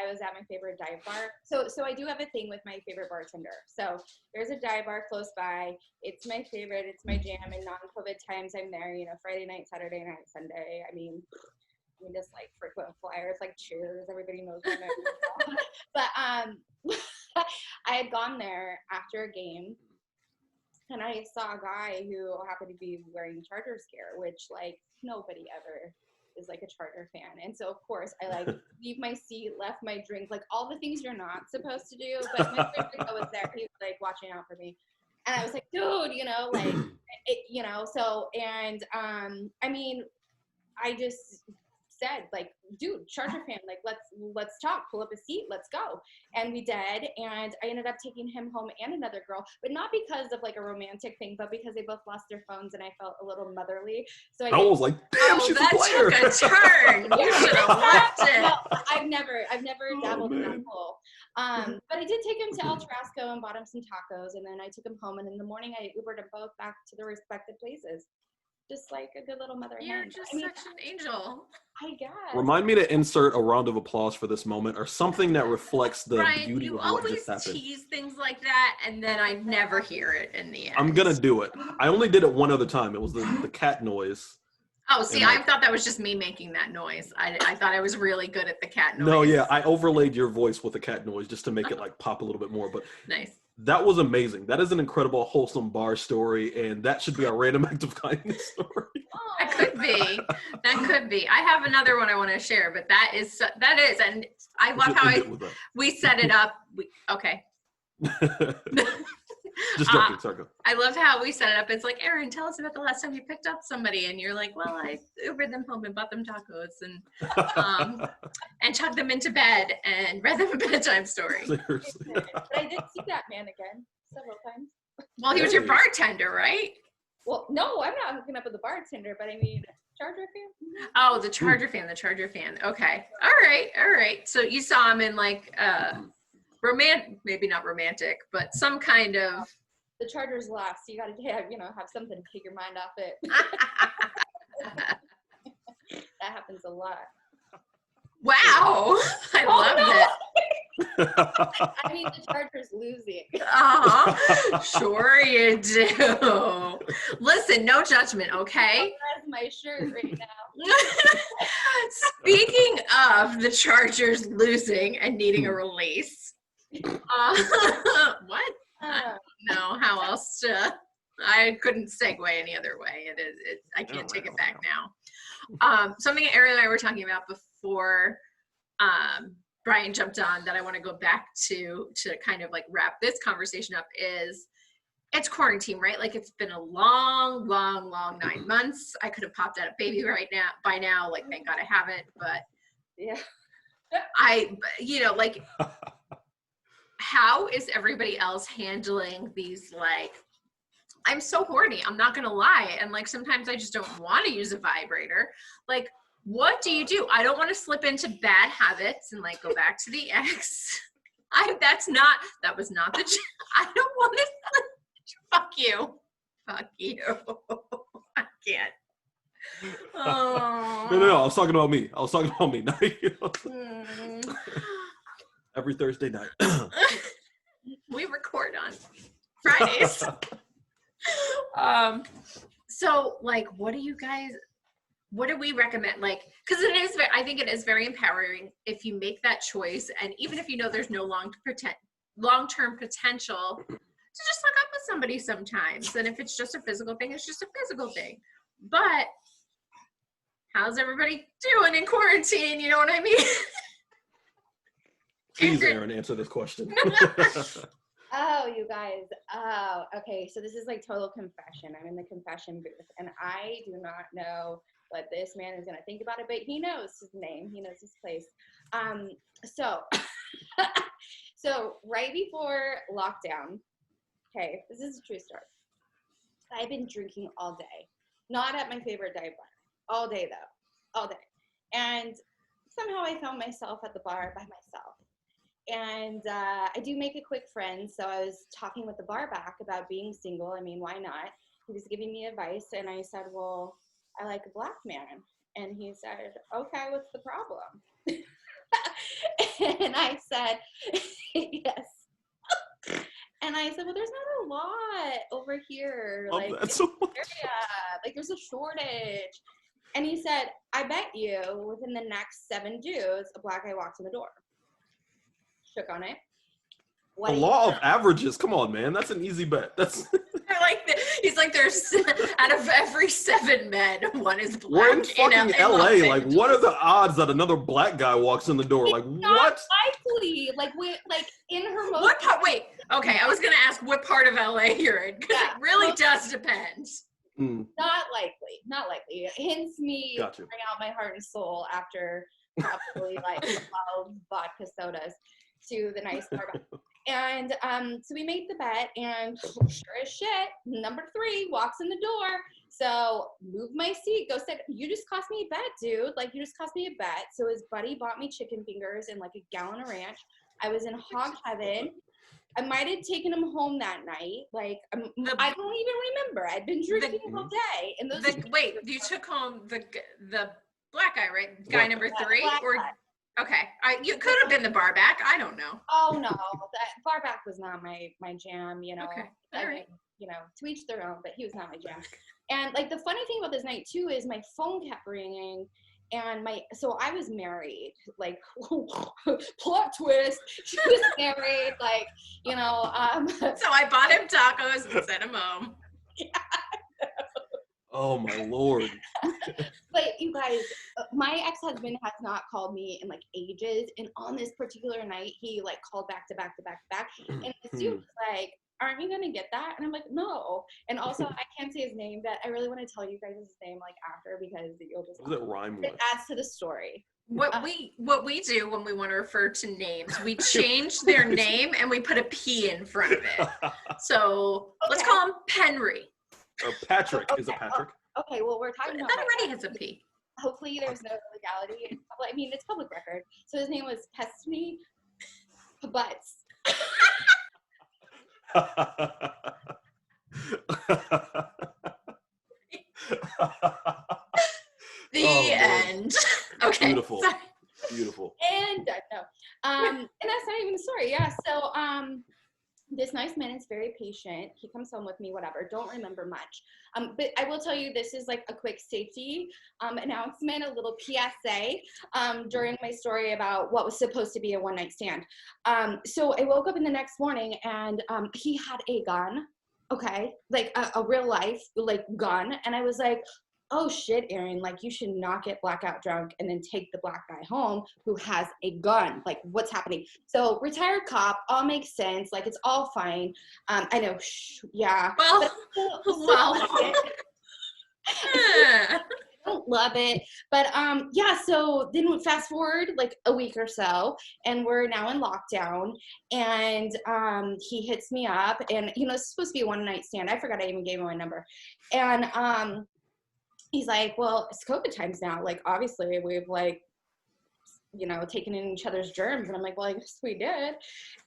was at my favorite dive bar. So I do have a thing with my favorite bartender. So there's a dive bar close by. It's my favorite. It's my jam. In non-COVID times, I'm there, you know, Friday night, Saturday night, Sunday. I mean, just like frequent flyers, like Cheers. Everybody knows my name. But I had gone there after a game, and I saw a guy who happened to be wearing Chargers gear, which like nobody ever is like a Charger fan. And so of course I like leave my seat, left my drink, like all the things you're not supposed to do. But my friend was there, he was like watching out for me. And I was like, dude, you know, like it, you know, so and I mean, I just said like, dude, Charger fan, like let's talk, pull up a seat, let's go. And we did, and I ended up taking him home and another girl, but not because of like a romantic thing, but because they both lost their phones and I felt a little motherly. So I was like, damn, she's a player. Took a turn. You should have left it. No, I've never dabbled in that hole. But I did take him to El Tarasco and bought him some tacos, and then I took him home, and in the morning I Ubered them both back to their respective places. just like a good little mother You're hen. just I mean, such an angel. I guess. Remind me to insert a round of applause for this moment or something that reflects the Brian, beauty you of what always just happened. tease things like that, and then I never hear it in the end. I'm going to do it. I only did it one other time. It was the cat noise. Oh, see, I thought that was just me making that noise. I thought I was really good at the cat noise. No, yeah, I overlaid your voice with the cat noise just to make it like pop a little bit more. But nice. That was amazing. That is an incredible, wholesome bar story, and that should be our random act of kindness story. That could be. That could be. I have another one I want to share, but that is, and I love how we set it up. Okay. Just joking, sorry. I love how we set it up. It's like, Erin, tell us about the last time you picked up somebody, and you're like, well, I Ubered them home and bought them tacos and tucked them into bed and read them a bedtime story. Seriously. But I did see that man again several times. Well, he was your bartender, right? Well, no, I'm not hooking up with the bartender, but I mean, Charger fan. Oh, the Charger fan, Okay. All right. So you saw him in like maybe not romantic, but some kind of. The Chargers lost, so you got to have something to take your mind off it. That happens a lot. Wow, I love it. I mean, the Chargers losing. Sure you do. Listen, no judgment, okay? That's my shirt right now. Speaking of the Chargers losing and needing a release. What? I don't know how else I couldn't segue any other way. I can't take it back now. Something Erin and I were talking about before Brian jumped on that I want to go back to kind of like wrap this conversation up is it's quarantine, right? Like it's been a long 9 months. I could have popped out a baby by now. Like thank God I haven't, but yeah, like how is everybody else handling these, like, I'm so horny, I'm not gonna lie, and like sometimes I just don't want to use a vibrator. Like, what do you do? I don't want to slip into bad habits and like go back to the ex. That was not the I don't want to fuck you I can't. Oh. No, I was talking about me. Not you. Every Thursday night. We record on Fridays. So like, what do we recommend? Like, cause I think it is very empowering if you make that choice. And even if you know there's no long-term potential to just hook up with somebody sometimes. And if it's just a physical thing, it's just a physical thing. But how's everybody doing in quarantine? You know what I mean? Please, Erin, answer this question. Oh, you guys. Oh, okay. So this is like total confession. I'm in the confession booth, and I do not know what this man is going to think about it, but he knows his name. He knows his place. So right before lockdown, okay, this is a true story. I've been drinking all day. Not at my favorite dive bar. All day, though. All day. And somehow I found myself at the bar by myself. And I do make a quick friend, so I was talking with the bar back about being single. I mean, why not? He was giving me advice, and I said, well, I like a black man. And he said, okay, what's the problem? And I said, yes. And I said, well, there's not a lot over here. Like, in this area. Like, there's a shortage. And he said, I bet you within the next 7 dudes, a black guy walks in the door. Shook on it. The law of averages. Come on, man. That's an easy bet. That's he's like, there's out of every 7 men, 1 is black. We're in fucking LA. Like, what are the odds that another black guy walks in the door? Like, what? Likely. Like in her most. What part? Wait. Okay, I was gonna ask what part of LA you're in because it really does depend. Not likely. Hence me pouring out my heart and soul after probably like 12 vodka sodas to the nice bar. And so we made the bet, and sure as shit, number 3 walks in the door. So move my seat, go sit. You just cost me a bet, dude. Like, you just cost me a bet. So his buddy bought me chicken fingers and like a gallon of ranch. I was in hog heaven. I might have taken him home that night. Like, I don't even remember. I'd been drinking all day. And wait, you took home the black guy, right? Guy number 3? Or guy. Okay, you could have been the bar back. I don't know. Oh no, that bar back was not my jam. You know. Okay, all right. You know, to each their own. But he was not my jam. And like the funny thing about this night too is my phone kept ringing, and so I was married. Like plot twist, she was married. Like you know. So I bought him tacos and sent him home. Yeah. Oh my Lord. But you guys, my ex-husband has not called me in like ages, and on this particular night he like called back to back to back to back, and this dude was like, aren't you gonna get that? And I'm like, no. And also I can't say his name, but I really want to tell you guys his name like after, because you'll just, what does it rhyme with? It adds to the story. What we do when we want to refer to names, we change their name and we put a P in front of it. So let's call him Penry. Or Patrick. Okay. Is it Patrick? Okay, well, we're talking about that already has a P. Hopefully there's no legality. I mean, it's public record. So his name was Pestme Butts. The end. Okay. Beautiful. Sorry. Beautiful. And no. And that's not even the story. Yeah. So this nice man is very patient. He comes home with me, whatever. Don't remember much. But I will tell you, this is like a quick safety announcement, a little PSA during my story about what was supposed to be a one-night stand. So I woke up in the next morning and he had a gun, okay, like a real life like gun. And I was like, oh shit, Erin, like you should not get blackout drunk and then take the black guy home who has a gun. Like what's happening? So retired cop, all makes sense. Like it's all fine. I know. Yeah. Well, I don't love it. But yeah, so then fast forward like a week or so and we're now in lockdown, and he hits me up, and you know, it's supposed to be a one night stand. I forgot I even gave him my number. And he's like, well, it's COVID times now. Like, obviously, we've, like, you know, taken in each other's germs. And I'm like, well, I guess we did.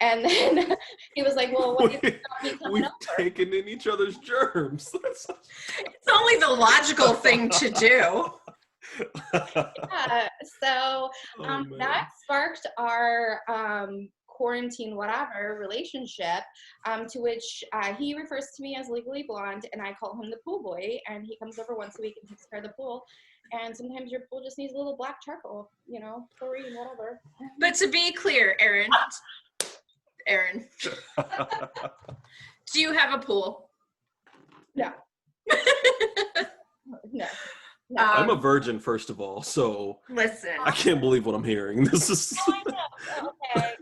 And then he was like, well, what do you think about me coming over? We've taken in each other's germs. It's only the logical thing to do. Yeah. So that sparked our quarantine whatever relationship, to which he refers to me as Legally Blonde, and I call him the pool boy, and he comes over once a week and takes care of the pool. And sometimes your pool just needs a little black charcoal, you know, chlorine, whatever. But to be clear, Erin, do you have a pool? No. No. I'm a virgin, first of all, so listen. I can't believe what I'm hearing. This is I know. Okay.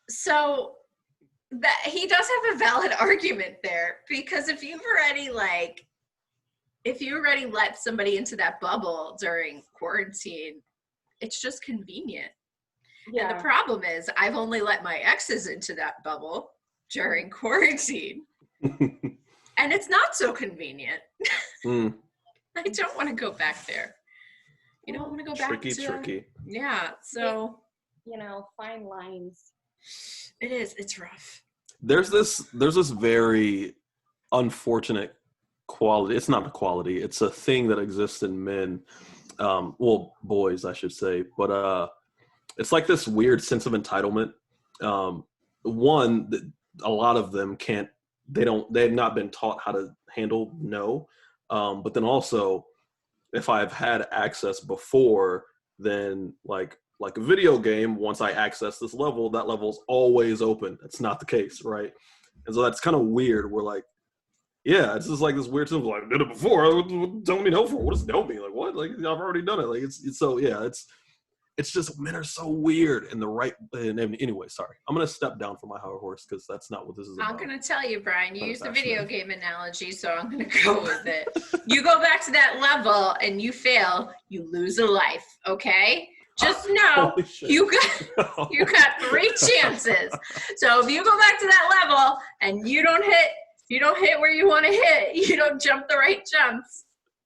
So that he does have a valid argument there, because if you already let somebody into that bubble during quarantine, it's just convenient. Yeah. And the problem is I've only let my exes into that bubble during quarantine. And it's not so convenient. I don't want to go back there. You don't want to go back to tricky. Yeah. So, you know, fine lines. It is. It's rough. There's this very unfortunate quality. It's not a quality. It's a thing that exists in men. Well, boys, I should say. But it's like this weird sense of entitlement. One, a lot of them can't. They have not been taught how to handle no. But then also, if I've had access before, then like a video game, once I access this level, that level's always open. That's not the case, right? And so that's kind of weird. We're like, yeah, it's just like this weird thing. Like, I did it before. Don't me no for. What does no mean? Like, what? Like, I've already done it. Like, it's so, yeah, it's just, men are so weird in the right. And anyway, sorry. I'm going to step down from my high horse because that's not what this is about. I'm going to tell you, Brian, you used the video game analogy, so I'm going to go with it. You go back to that level and you fail, you lose a life, okay? Just know you got 3 chances. So if you go back to that level and you don't hit where you want to hit, you don't jump the right jumps,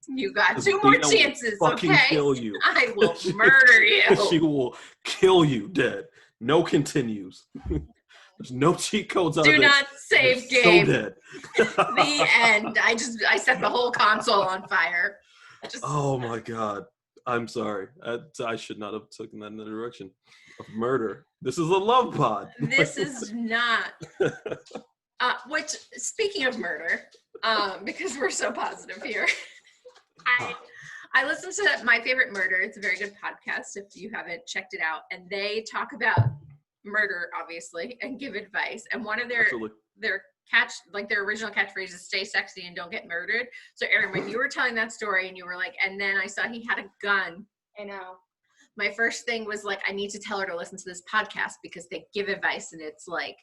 You got 2 more chances, fucking okay? Kill you. I will murder you. She will kill you dead. No continues. There's no cheat codes out of this. Do not save game. So dead. The end. I set the whole console on fire. Oh my God. I'm sorry. I should not have taken that in the direction of murder. This is a love pod. This is not. Which, speaking of murder, because we're so positive here, I listened to My Favorite Murder. It's a very good podcast if you haven't checked it out. And they talk about murder, obviously, and give advice. And one of their original catchphrase is stay sexy and don't get murdered. So Erin, when you were telling that story and you were like, and then I saw he had a gun. I know. My first thing was like, I need to tell her to listen to this podcast because they give advice and it's like,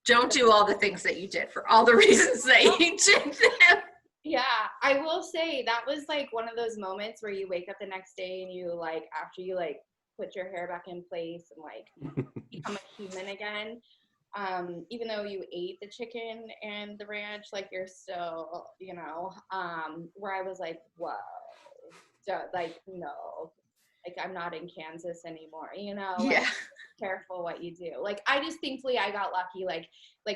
don't do all the things that you did for all the reasons that you did them. Yeah, I will say that was like one of those moments where you wake up the next day and you like, after you like put your hair back in place and like become a human again. Even though you ate the chicken and the ranch, like you're still, you know, where I was like, whoa, like, no, like I'm not in Kansas anymore, you know? Yeah. Like, careful what you do. Like, I just thankfully I got lucky. Like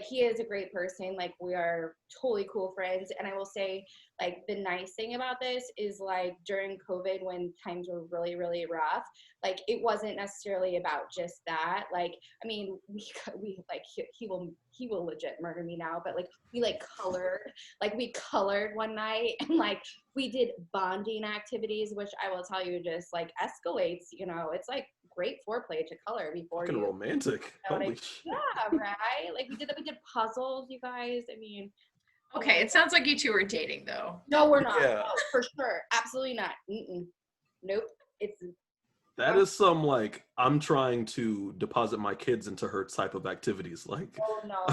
he is a great person. Like we are totally cool friends. And I will say, like, the nice thing about this is like during COVID when times were really, really rough, like it wasn't necessarily about just that. Like, I mean, we like, he will legit murder me now, but like we colored one night and like we did bonding activities, which I will tell you just like escalates, you know, it's like great foreplay to color before fucking you. romantic. You know Holy shit. Yeah, right? Like we did puzzles, you guys. I mean. Okay, it sounds like you two are dating though. No, we're not. Yeah. No, for sure. Absolutely not. Nope. That is some like I'm trying to deposit my kids into her type of activities. Like, oh no.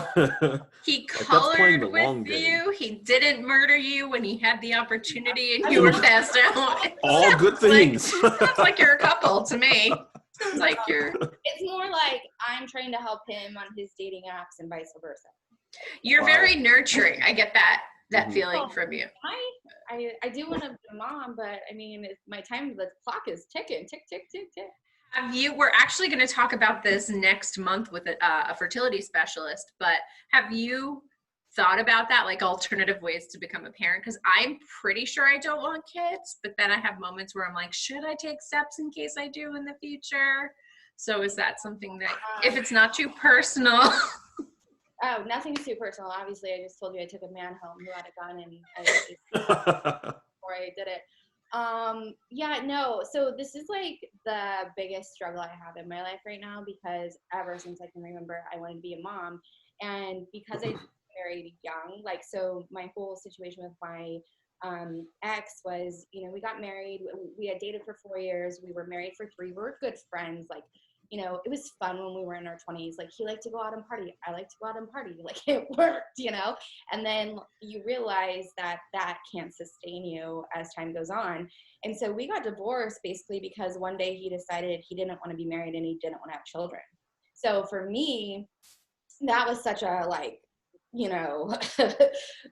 He like, colored with you. He didn't murder you when he had the opportunity and you were passed out. All good things. Sounds like you're a couple to me. Sounds like you're. It's more like I'm trying to help him on his dating apps and vice versa. You're very nurturing. I get that feeling from you. I do want to be a mom, but I mean, my time, the clock is ticking, tick, tick, tick, tick. We're actually going to talk about this next month with a fertility specialist, but have you thought about that, like alternative ways to become a parent? Because I'm pretty sure I don't want kids, but then I have moments where I'm like, should I take steps in case I do in the future? So is that something that, if it's not too personal? Oh, nothing's too personal. Obviously, I just told you I took a man home who had a gun and before I did it. Yeah, no. So this is like the biggest struggle I have in my life right now because ever since I can remember, I wanted to be a mom. And because I married young, like, so my whole situation with my ex was, you know, we got married. We had dated for 4 years. We were married for 3. We were good friends. Like, you know, it was fun when we were in our 20s. Like, he liked to go out and party. I like to go out and party. Like, it worked, you know? And then you realize that that can't sustain you as time goes on. And so we got divorced basically because one day he decided he didn't want to be married and he didn't want to have children. So for me, that was such a, like, you know,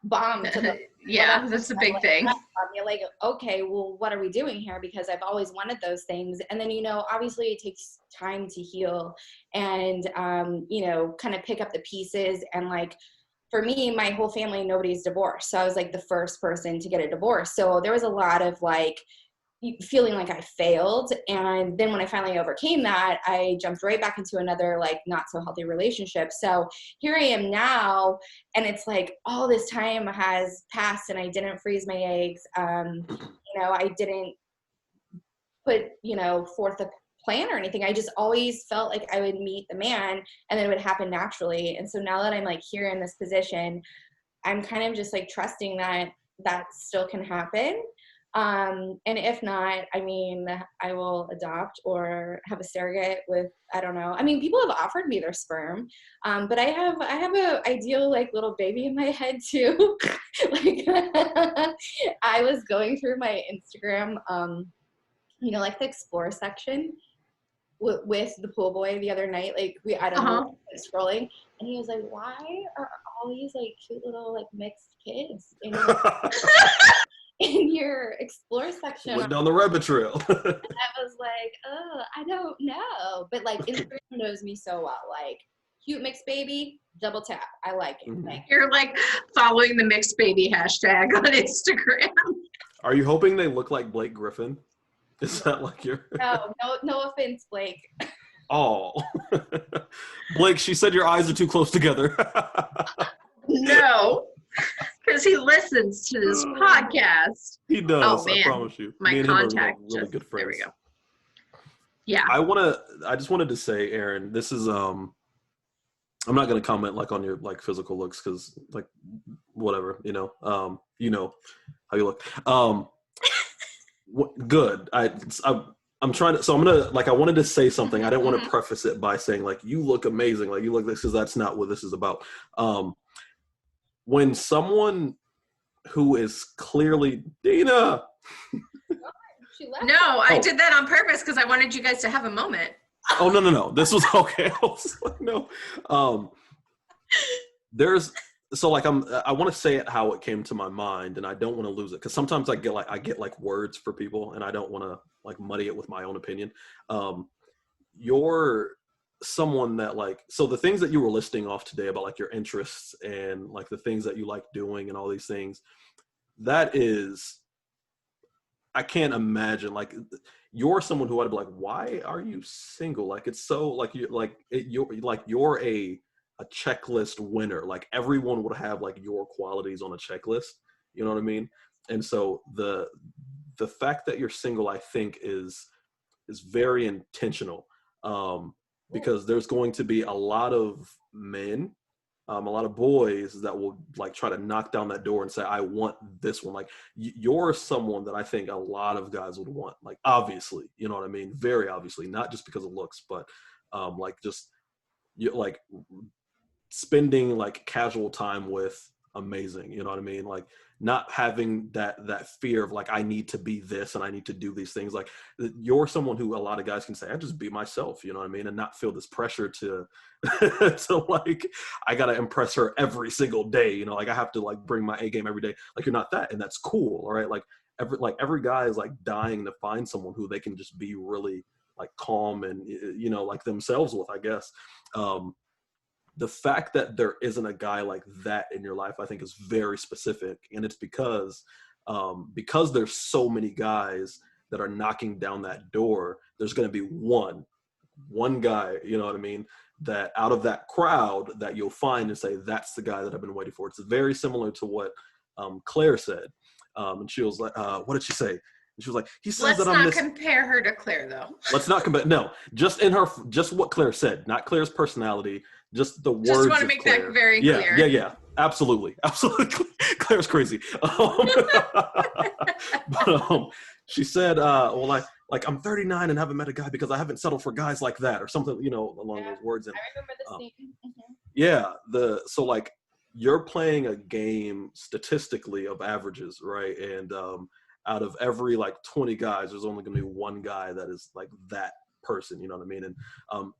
bomb to the yeah, that's a big thing. You're like, okay, well, what are we doing here? Because I've always wanted those things. And then, you know, obviously it takes time to heal and, you know, kind of pick up the pieces. And like, for me, my whole family, nobody's divorced. So I was like the first person to get a divorce. So there was a lot of like feeling like I failed. And then when I finally overcame that, I jumped right back into another like not so healthy relationship. So here I am now, and it's like all this time has passed and I didn't freeze my eggs. You know, I didn't put, you know, forth a plan or anything. I just always felt like I would meet the man and then it would happen naturally. And so now that I'm like here in this position, I'm kind of just like trusting that that still can happen. And if not, I mean, I will adopt or have a surrogate with, I don't know. I mean, people have offered me their sperm, but I have a ideal like little baby in my head too. Like I was going through my Instagram, you know, like the explore section with the pool boy the other night. Like I don't know, scrolling, and he was like, "Why are all these like cute little like mixed kids?" in your explore section, Went down the rabbit trail. I was like, oh, I don't know. But like Instagram knows me so well. Like cute mixed baby, double tap. I like it. Like, You're like following the mixed baby hashtag on Instagram. Are you hoping they look like Blake Griffin? Is that like your? No offense, Blake. Oh, Blake, she said your eyes are too close together. No, because he listens to this podcast. He does. Oh, man. I promise you. My Me and him are contact really just, good friends. there we go. Yeah. I just wanted to say, Erin, this is I'm not gonna comment like on your like physical looks because like whatever, you know how you look. Good. I'm trying to, so I'm gonna like I wanted to say something. I didn't want to preface it by saying like you look amazing, like you look this, because that's not what this is about. When someone who is clearly Dina. She left. No, I did that on purpose because I wanted you guys to have a moment. Oh no. This was okay. I was like, no. So like I want to say it how it came to my mind, and I don't want to lose it because sometimes I get like words for people, and I don't want to like muddy it with my own opinion. You're someone that like, so the things that you were listing off today about like your interests and like the things that you like doing and all these things, that is, I can't imagine like you're someone who I'd be like, why are you single? Like it's so like you're a checklist winner. Like everyone would have like your qualities on a checklist. You know what I mean? And so the fact that you're single, I think is very intentional. Because there's going to be a lot of men, a lot of boys that will like try to knock down that door and say, I want this one. Like you're someone that I think a lot of guys would want, like, obviously, you know what I mean? Very obviously, not just because of looks, but like just you like spending like casual time with, amazing. You know what I mean? Like not having that fear of like, I need to be this and I need to do these things. Like you're someone who a lot of guys can say, I just be myself, you know what I mean? And not feel this pressure to like, I got to impress her every single day. You know, like I have to like bring my A game every day. Like you're not that. And that's cool. All right. Like every guy is like dying to find someone who they can just be really like calm and, you know, like themselves with, I guess. The fact that there isn't a guy like that in your life, I think is very specific. And it's because there's so many guys that are knocking down that door, there's going to be one guy, you know what I mean? That out of that crowd that you'll find and say, that's the guy that I've been waiting for. It's very similar to what Claire said. And she was like, what did she say? And she was like, he says that I'm Let's not compare her to Claire though. Let's not compare. No, just what Claire said, not Claire's personality. Just the words. Just want to make Claire. that very clear. Yeah. Absolutely. Claire's crazy. But she said, well, I'm 39 and haven't met a guy because I haven't settled for guys like that or something, you know, along those words. And I remember the scene. Mm-hmm. Yeah. So like you're playing a game statistically of averages, right? And out of every like 20 guys, there's only going to be one guy that is like that person, you know what I mean? And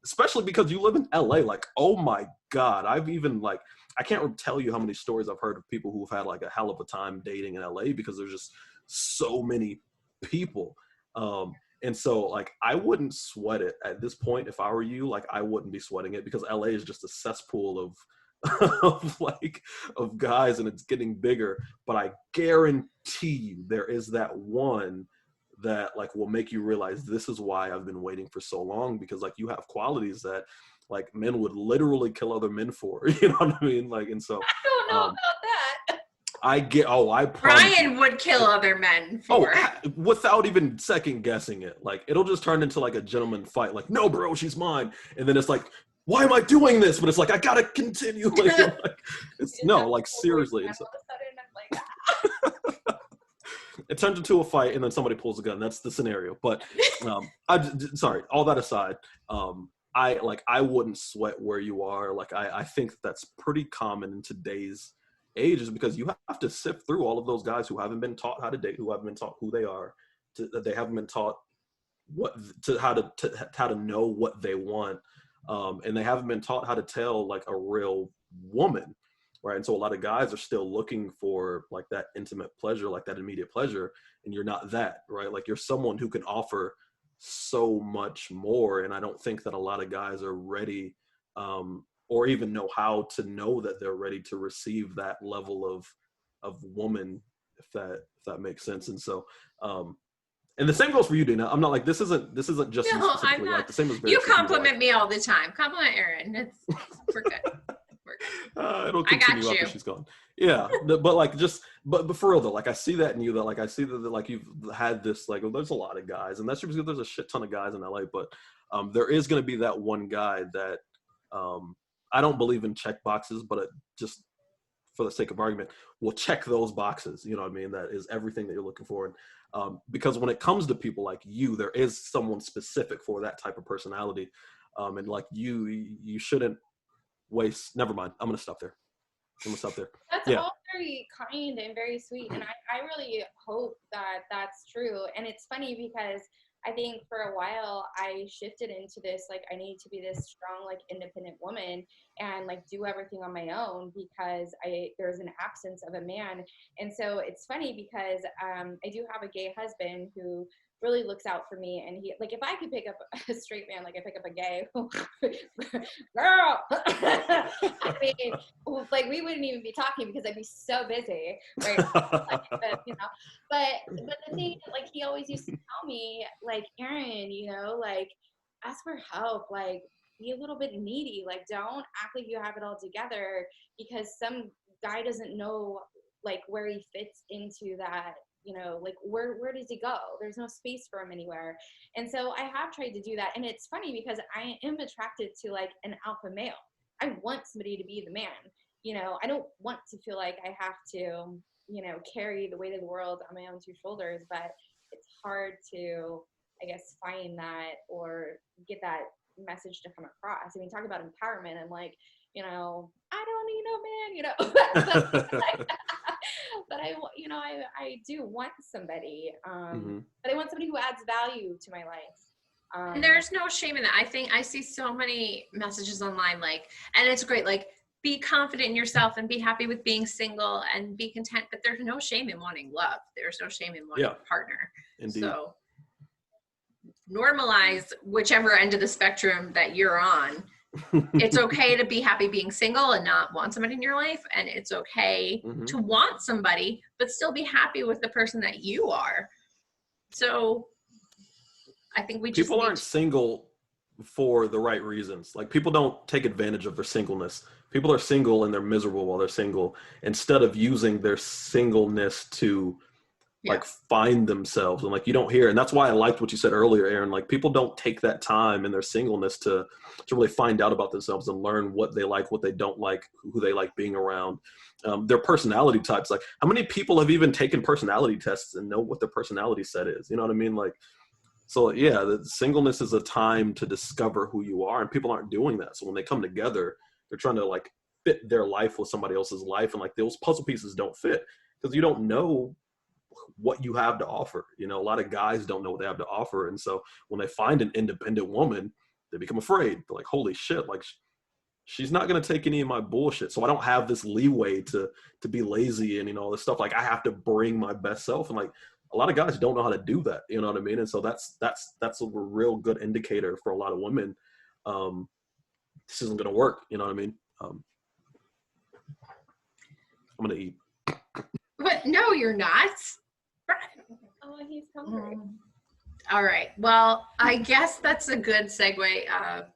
especially because you live in LA, like, oh my God, I've even like, I can't tell you how many stories I've heard of people who've had like a hell of a time dating in LA because there's just so many people. And so like, I wouldn't sweat it at this point. If I were you, like, I wouldn't be sweating it because LA is just a cesspool of guys and it's getting bigger. But I guarantee you there is that one that like will make you realize this is why I've been waiting for so long, because like you have qualities that like men would literally kill other men for, you know what I mean? Like, and so I don't know about that. I promise Brian you, would kill other men for. Without even second guessing it. Like it'll just turn into like a gentleman fight. Like, no, bro, she's mine. And then it's like, why am I doing this? But it's like, I gotta continue. Like, seriously. All of a sudden, I'm like, It turns into a fight and then somebody pulls a gun. That's the scenario. But sorry, all that aside, I wouldn't sweat where you are. Like I think that's pretty common in today's age, is because you have to sift through all of those guys who haven't been taught how to date, who haven't been taught who they are, they haven't been taught how to know what they want, and they haven't been taught how to tell like a real woman, right? And so a lot of guys are still looking for like that intimate pleasure, like that immediate pleasure, and you're not that, right? Like you're someone who can offer so much more, and I don't think that a lot of guys are ready, or even know how to know that they're ready to receive that level of woman, if that makes sense. And so and the same goes for you, Dana. I'm not like, this isn't just you specifically. I'm not. Like the same as you compliment me all the time. Compliment Erin. We're good. We're good. It'll continue after she's gone. Yeah, but like but for real though, like I see that in you, that like I see that like you've had this, like there's a lot of guys, and that's because there's a shit ton of guys in LA, but there is going to be that one guy that I don't believe in check boxes, but it just for the sake of argument, will check those boxes. You know what I mean? That is everything that you're looking for. And because when it comes to people like you, there is someone specific for that type of personality. And like you shouldn't waste. Never mind. I'm gonna stop there. That's all very kind and very sweet, and I really hope that that's true. And it's funny because I think for a while I shifted into this, like, I need to be this strong, like, independent woman and like do everything on my own because there's an absence of a man. And so it's funny because I do have a gay husband who really looks out for me, and he, like, if I could pick up a straight man, like I pick up a gay girl, I mean, like we wouldn't even be talking because I'd be so busy, right? but the thing, like, he always used to tell me, like, Erin, like, ask for help, like, be a little bit needy, like, don't act like you have it all together, because some guy doesn't know, like, where he fits into that. Like, where does he go? There's no space for him anywhere. And so I have tried to do that. And it's funny because I am attracted to, like, an alpha male. I want somebody to be the man. I don't want to feel like I have to, carry the weight of the world on my own two shoulders, but it's hard to, I guess, find that or get that message to come across. I mean, talk about empowerment. I'm like, I don't need no man, but I do want somebody, but I want somebody who adds value to my life. And there's no shame in that. I think I see so many messages online, like, and it's great, like, be confident in yourself and be happy with being single and be content, but there's no shame in wanting love. There's no shame in wanting a partner. Indeed. So normalize whichever end of the spectrum that you're on. It's okay to be happy being single and not want somebody in your life, and it's okay to want somebody but still be happy with the person that you are. So I think people aren't single for the right reasons. Like, people don't take advantage of their singleness. People are single and they're miserable while they're single, instead of using their singleness to like find themselves. And like, you don't hear, and that's why I liked what you said earlier, Erin, like, people don't take that time in their singleness to really find out about themselves and learn what they like, what they don't like, who they like being around, their personality types. Like, how many people have even taken personality tests and know what their personality set is? You know what I mean? Like, so yeah, the singleness is a time to discover who you are, and people aren't doing that. So when they come together, they're trying to like fit their life with somebody else's life, and like those puzzle pieces don't fit because you don't know what you have to offer. A lot of guys don't know what they have to offer, and so when they find an independent woman, they become afraid. They're like, holy shit, like, she's not going to take any of my bullshit, so I don't have this leeway to be lazy and all this stuff. Like, I have to bring my best self, and like, a lot of guys don't know how to do that. You know what I mean? And so that's a real good indicator for a lot of women. This isn't going to work. You know what I mean? I'm going to eat. But no, you're not. Oh, he's hungry. All right. Well, I guess that's a good segue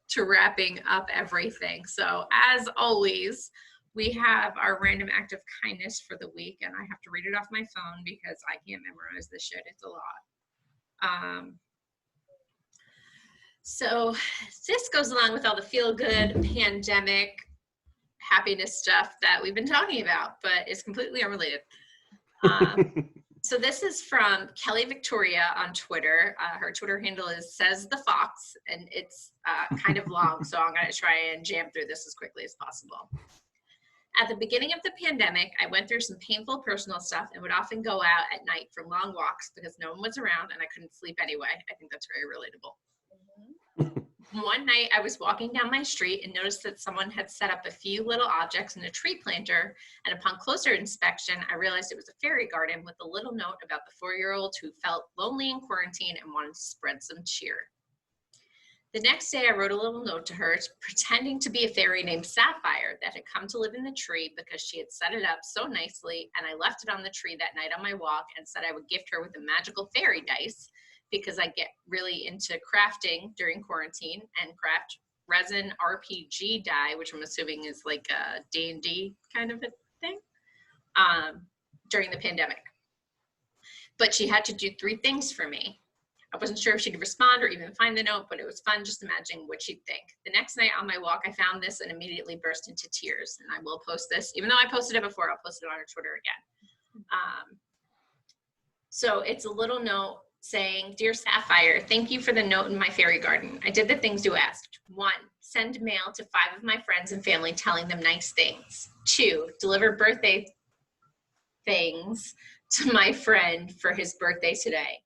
to wrapping up everything. So as always, we have our random act of kindness for the week, and I have to read it off my phone because I can't memorize this shit. It's a lot. So this goes along with all the feel-good pandemic happiness stuff that we've been talking about, but it's completely unrelated. So this is from Kelly Victoria on Twitter. Her Twitter handle is Says the Fox, and it's kind of long, so I'm going to try and jam through this as quickly as possible. At the beginning of the pandemic, I went through some painful personal stuff and would often go out at night for long walks because no one was around and I couldn't sleep anyway. I think that's very relatable. one night I was walking down my street and noticed that someone had set up a few little objects in a tree planter, and upon closer inspection, I realized it was a fairy garden with a little note about the 4-year-old who felt lonely in quarantine and wanted to spread some cheer. The next day, I wrote a little note to her, pretending to be a fairy named Sapphire that had come to live in the tree because she had set it up so nicely, and I left it on the tree that night on my walk and said I would gift her with a magical fairy dice because I get really into crafting during quarantine and craft resin RPG die, which I'm assuming is like a D&D kind of a thing, during the pandemic. But she had to do 3 things for me. I wasn't sure if she'd respond or even find the note, but it was fun just imagining what she'd think. The next night on my walk, I found this and immediately burst into tears. And I will post this, even though I posted it before, I'll post it on her Twitter again. So it's a little note saying, Dear Sapphire, thank you for the note in my fairy garden. I did the things you asked. 1, send mail to 5 of my friends and family telling them nice things. 2, deliver birthday things to my friend for his birthday today.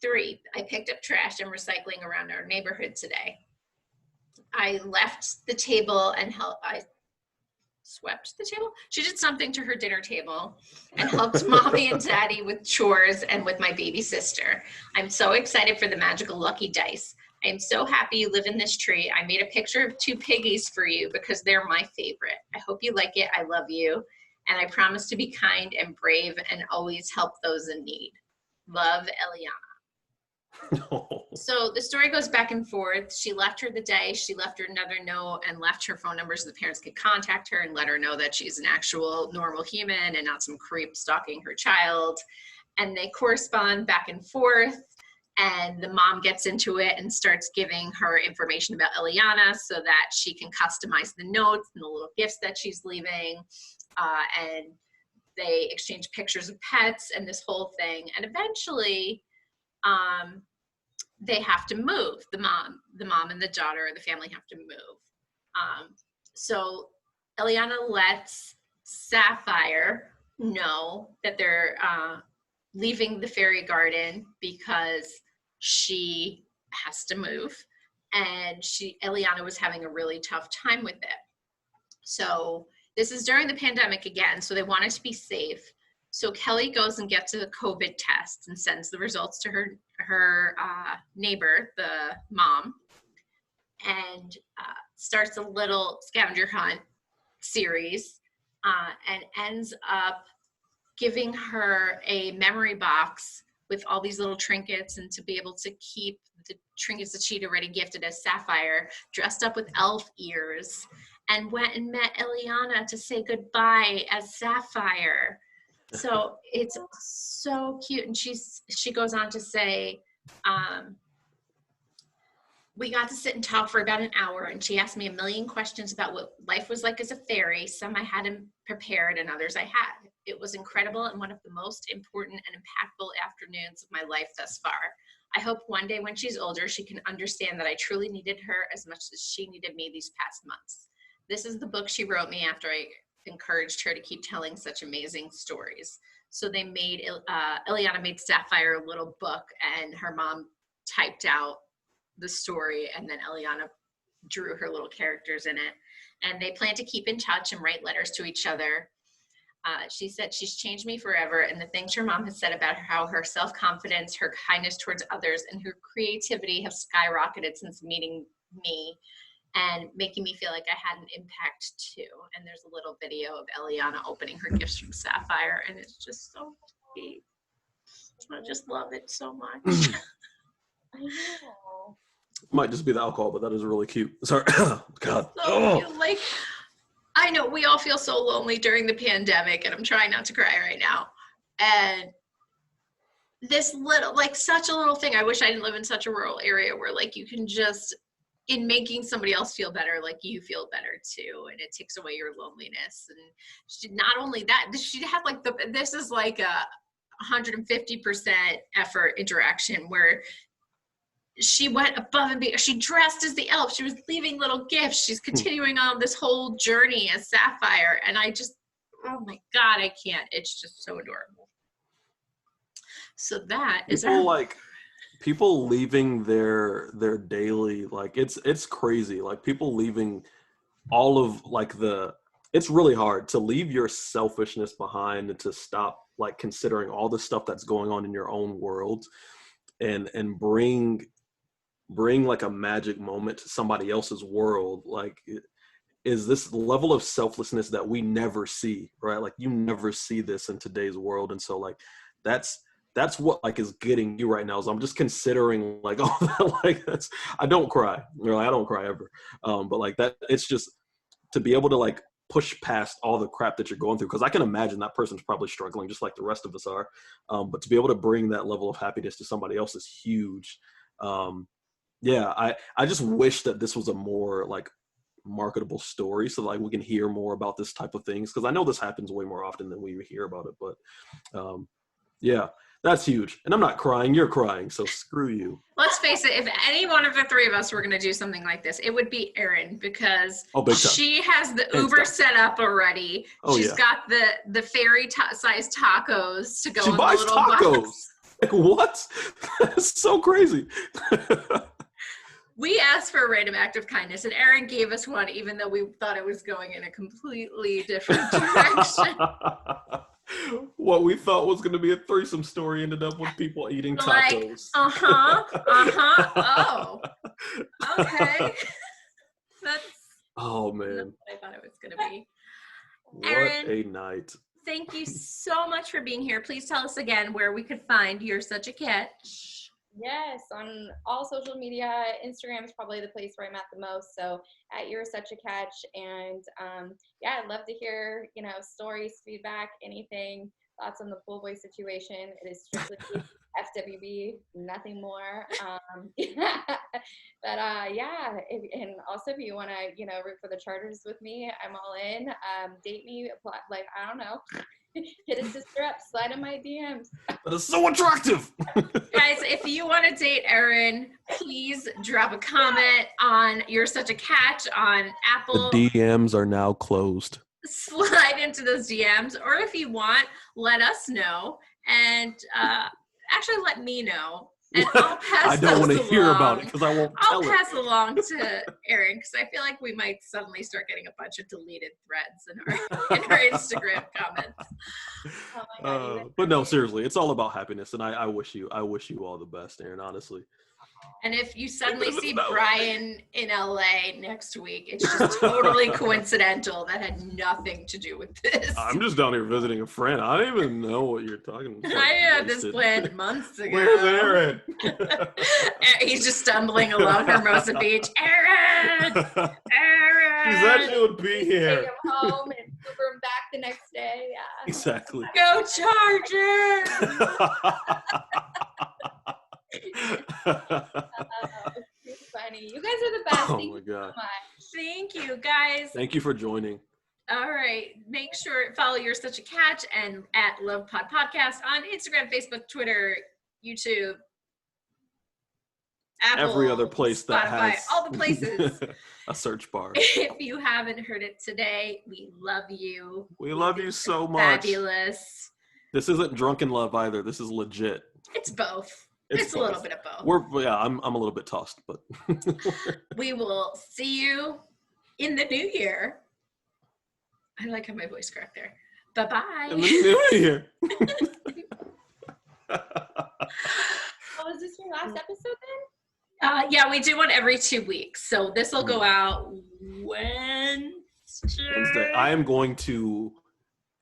3, I picked up trash and recycling around our neighborhood today. I left the table and I swept the table. She did something to her dinner table and helped mommy and daddy with chores and with my baby sister. I'm so excited for the magical lucky dice. I am so happy you live in this tree. I made a picture of 2 piggies for you because they're my favorite. I hope you like it. I love you. And I promise to be kind and brave and always help those in need. Love, Eliana. So the story goes back and forth. She left her the day, she left her another note and left her phone number so the parents could contact her and let her know that she's an actual normal human and not some creep stalking her child. And they correspond back and forth, and the mom gets into it and starts giving her information about Eliana so that she can customize the notes and the little gifts that she's leaving. And they exchange pictures of pets and this whole thing. And eventually, they have to move. The mom and the daughter of the family have to move. So Eliana lets Sapphire know that they're leaving the fairy garden because she has to move, and Eliana was having a really tough time with it. So this is during the pandemic again, so they wanted to be safe. So Kelly goes and gets a COVID test and sends the results to her neighbor, the mom, and starts a little scavenger hunt series and ends up giving her a memory box with all these little trinkets, and to be able to keep the trinkets that she'd already gifted as Sapphire, dressed up with elf ears, and went and met Eliana to say goodbye as Sapphire. So it's so cute. And she goes on to say, we got to sit and talk for about an hour, and she asked me a million questions about what life was like as a fairy. Some I hadn't prepared and others I had. It was incredible and one of the most important and impactful afternoons of my life thus far. I hope one day when she's older, she can understand that I truly needed her as much as she needed me these past months. This is the book she wrote me after I encouraged her to keep telling such amazing stories. So they made, Eliana made Sapphire a little book, and her mom typed out the story, and then Eliana drew her little characters in it. And they plan to keep in touch and write letters to each other. She said she's changed me forever, and the things her mom has said about how her self-confidence, her kindness towards others, and her creativity have skyrocketed since meeting me and making me feel like I had an impact too. And there's a little video of Eliana opening her gifts from Sapphire, and it's just so sweet. I just love it so much. I know. Might just be the alcohol, but that is really cute. Sorry. God. So cute. Like, I know we all feel so lonely during the pandemic, and I'm trying not to cry right now. And this little, like, such a little thing. I wish I didn't live in such a rural area where, like, you can just, in making somebody else feel better, like, you feel better too, and it takes away your loneliness. And she, not only that, she had like this is like a 150% effort interaction where she went above and beyond. She dressed as the elf. She was leaving little gifts. She's continuing on this whole journey as Sapphire, and I just, oh my God, I can't. It's just so adorable. So that is people like people leaving their daily, like it's crazy. Like people leaving all of like it's really hard to leave your selfishness behind and to stop like considering all the stuff that's going on in your own world and bring like a magic moment to somebody else's world. Like is this level of selflessness that we never see, right? Like you never see this in today's world. And so like that's what like is getting you right now is I'm just considering like all that. Like I don't cry, I don't cry ever, but like that, it's just to be able to like push past all the crap that you're going through, because I can imagine that person's probably struggling just like the rest of us are, but to be able to bring that level of happiness to somebody else is huge. I just wish that this was a more like marketable story so like we can hear more about this type of things, because I know this happens way more often than we hear about it. But that's huge. And I'm not crying, you're crying, so screw you. Let's face it, if any one of the three of us were going to do something like this, it would be Erin, because she has the Uber set up already. She's got the fairy-sized tacos to go in the little box. Like, what? That's so crazy. We asked for a random act of kindness, and Erin gave us one, even though we thought it was going in a completely different direction. What we thought was going to be a threesome story ended up with people eating tacos. Oh, okay. Oh, man. That's what I thought it was going to be. What Erin, a night. Thank you so much for being here. Please tell us again where we could find You're Such a Catch. Yes, on all social media. Instagram is probably the place where I'm at the most. So at You're Such a Catch. And I'd love to hear, stories, feedback, anything, thoughts on the pool boy situation. It is strictly FWB, nothing more. And also if you want to, root for the Chargers with me, I'm all in. Date me, apply, like, I don't know. Hit a sister up, slide in my DMs. That is so attractive. Guys, if you want to date Erin, please drop a comment on You're Such a Catch on Apple. The DMs are now closed. Slide into those DMs, or if you want, let us know, and actually let me know. And I'll pass I don't want to along. hear about it because I won't tell I'll pass along to Erin, because I feel like we might suddenly start getting a bunch of deleted threads in our Instagram comments. Oh my God, but no, seriously, it's all about happiness, and I wish you all the best, Erin, honestly. And if you suddenly see Brian in LA next week, it's just totally coincidental. That had nothing to do with this. I'm just down here visiting a friend. I don't even know what you're talking about. I had this planned months ago. Where's Erin? He's just stumbling along Hermosa Beach. Erin! Erin! She said she would be here. Take him home and Uber him back the next day. Yeah. Exactly. Go Chargers! It's funny. You guys are the best. Oh Thank my you so God. much. Thank you, guys. Thank you for joining. All right. Make sure follow You're Such a Catch and at LovePod Podcast on Instagram, Facebook, Twitter, YouTube, Apple, every other place Spotify, that has all the places. a search bar. If you haven't heard it today, we love you. We love you so much. Fabulous. This isn't drunken love either. This is legit. It's both. It's a both. little bit of both. I'm a little bit tossed, but We will see you in the new year. I like how my voice cracked there. Bye-bye. in the new year. Oh, is this your last episode then? Yeah, we do one every 2 weeks. So this will go out Wednesday. I am going to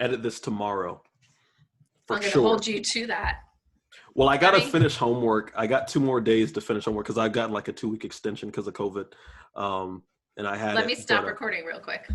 edit this tomorrow. I'm going to hold you to that. Well, I got to finish homework. I got 2 more days to finish homework because I've gotten like a 2-week extension because of COVID. And I had Let me stop recording real quick.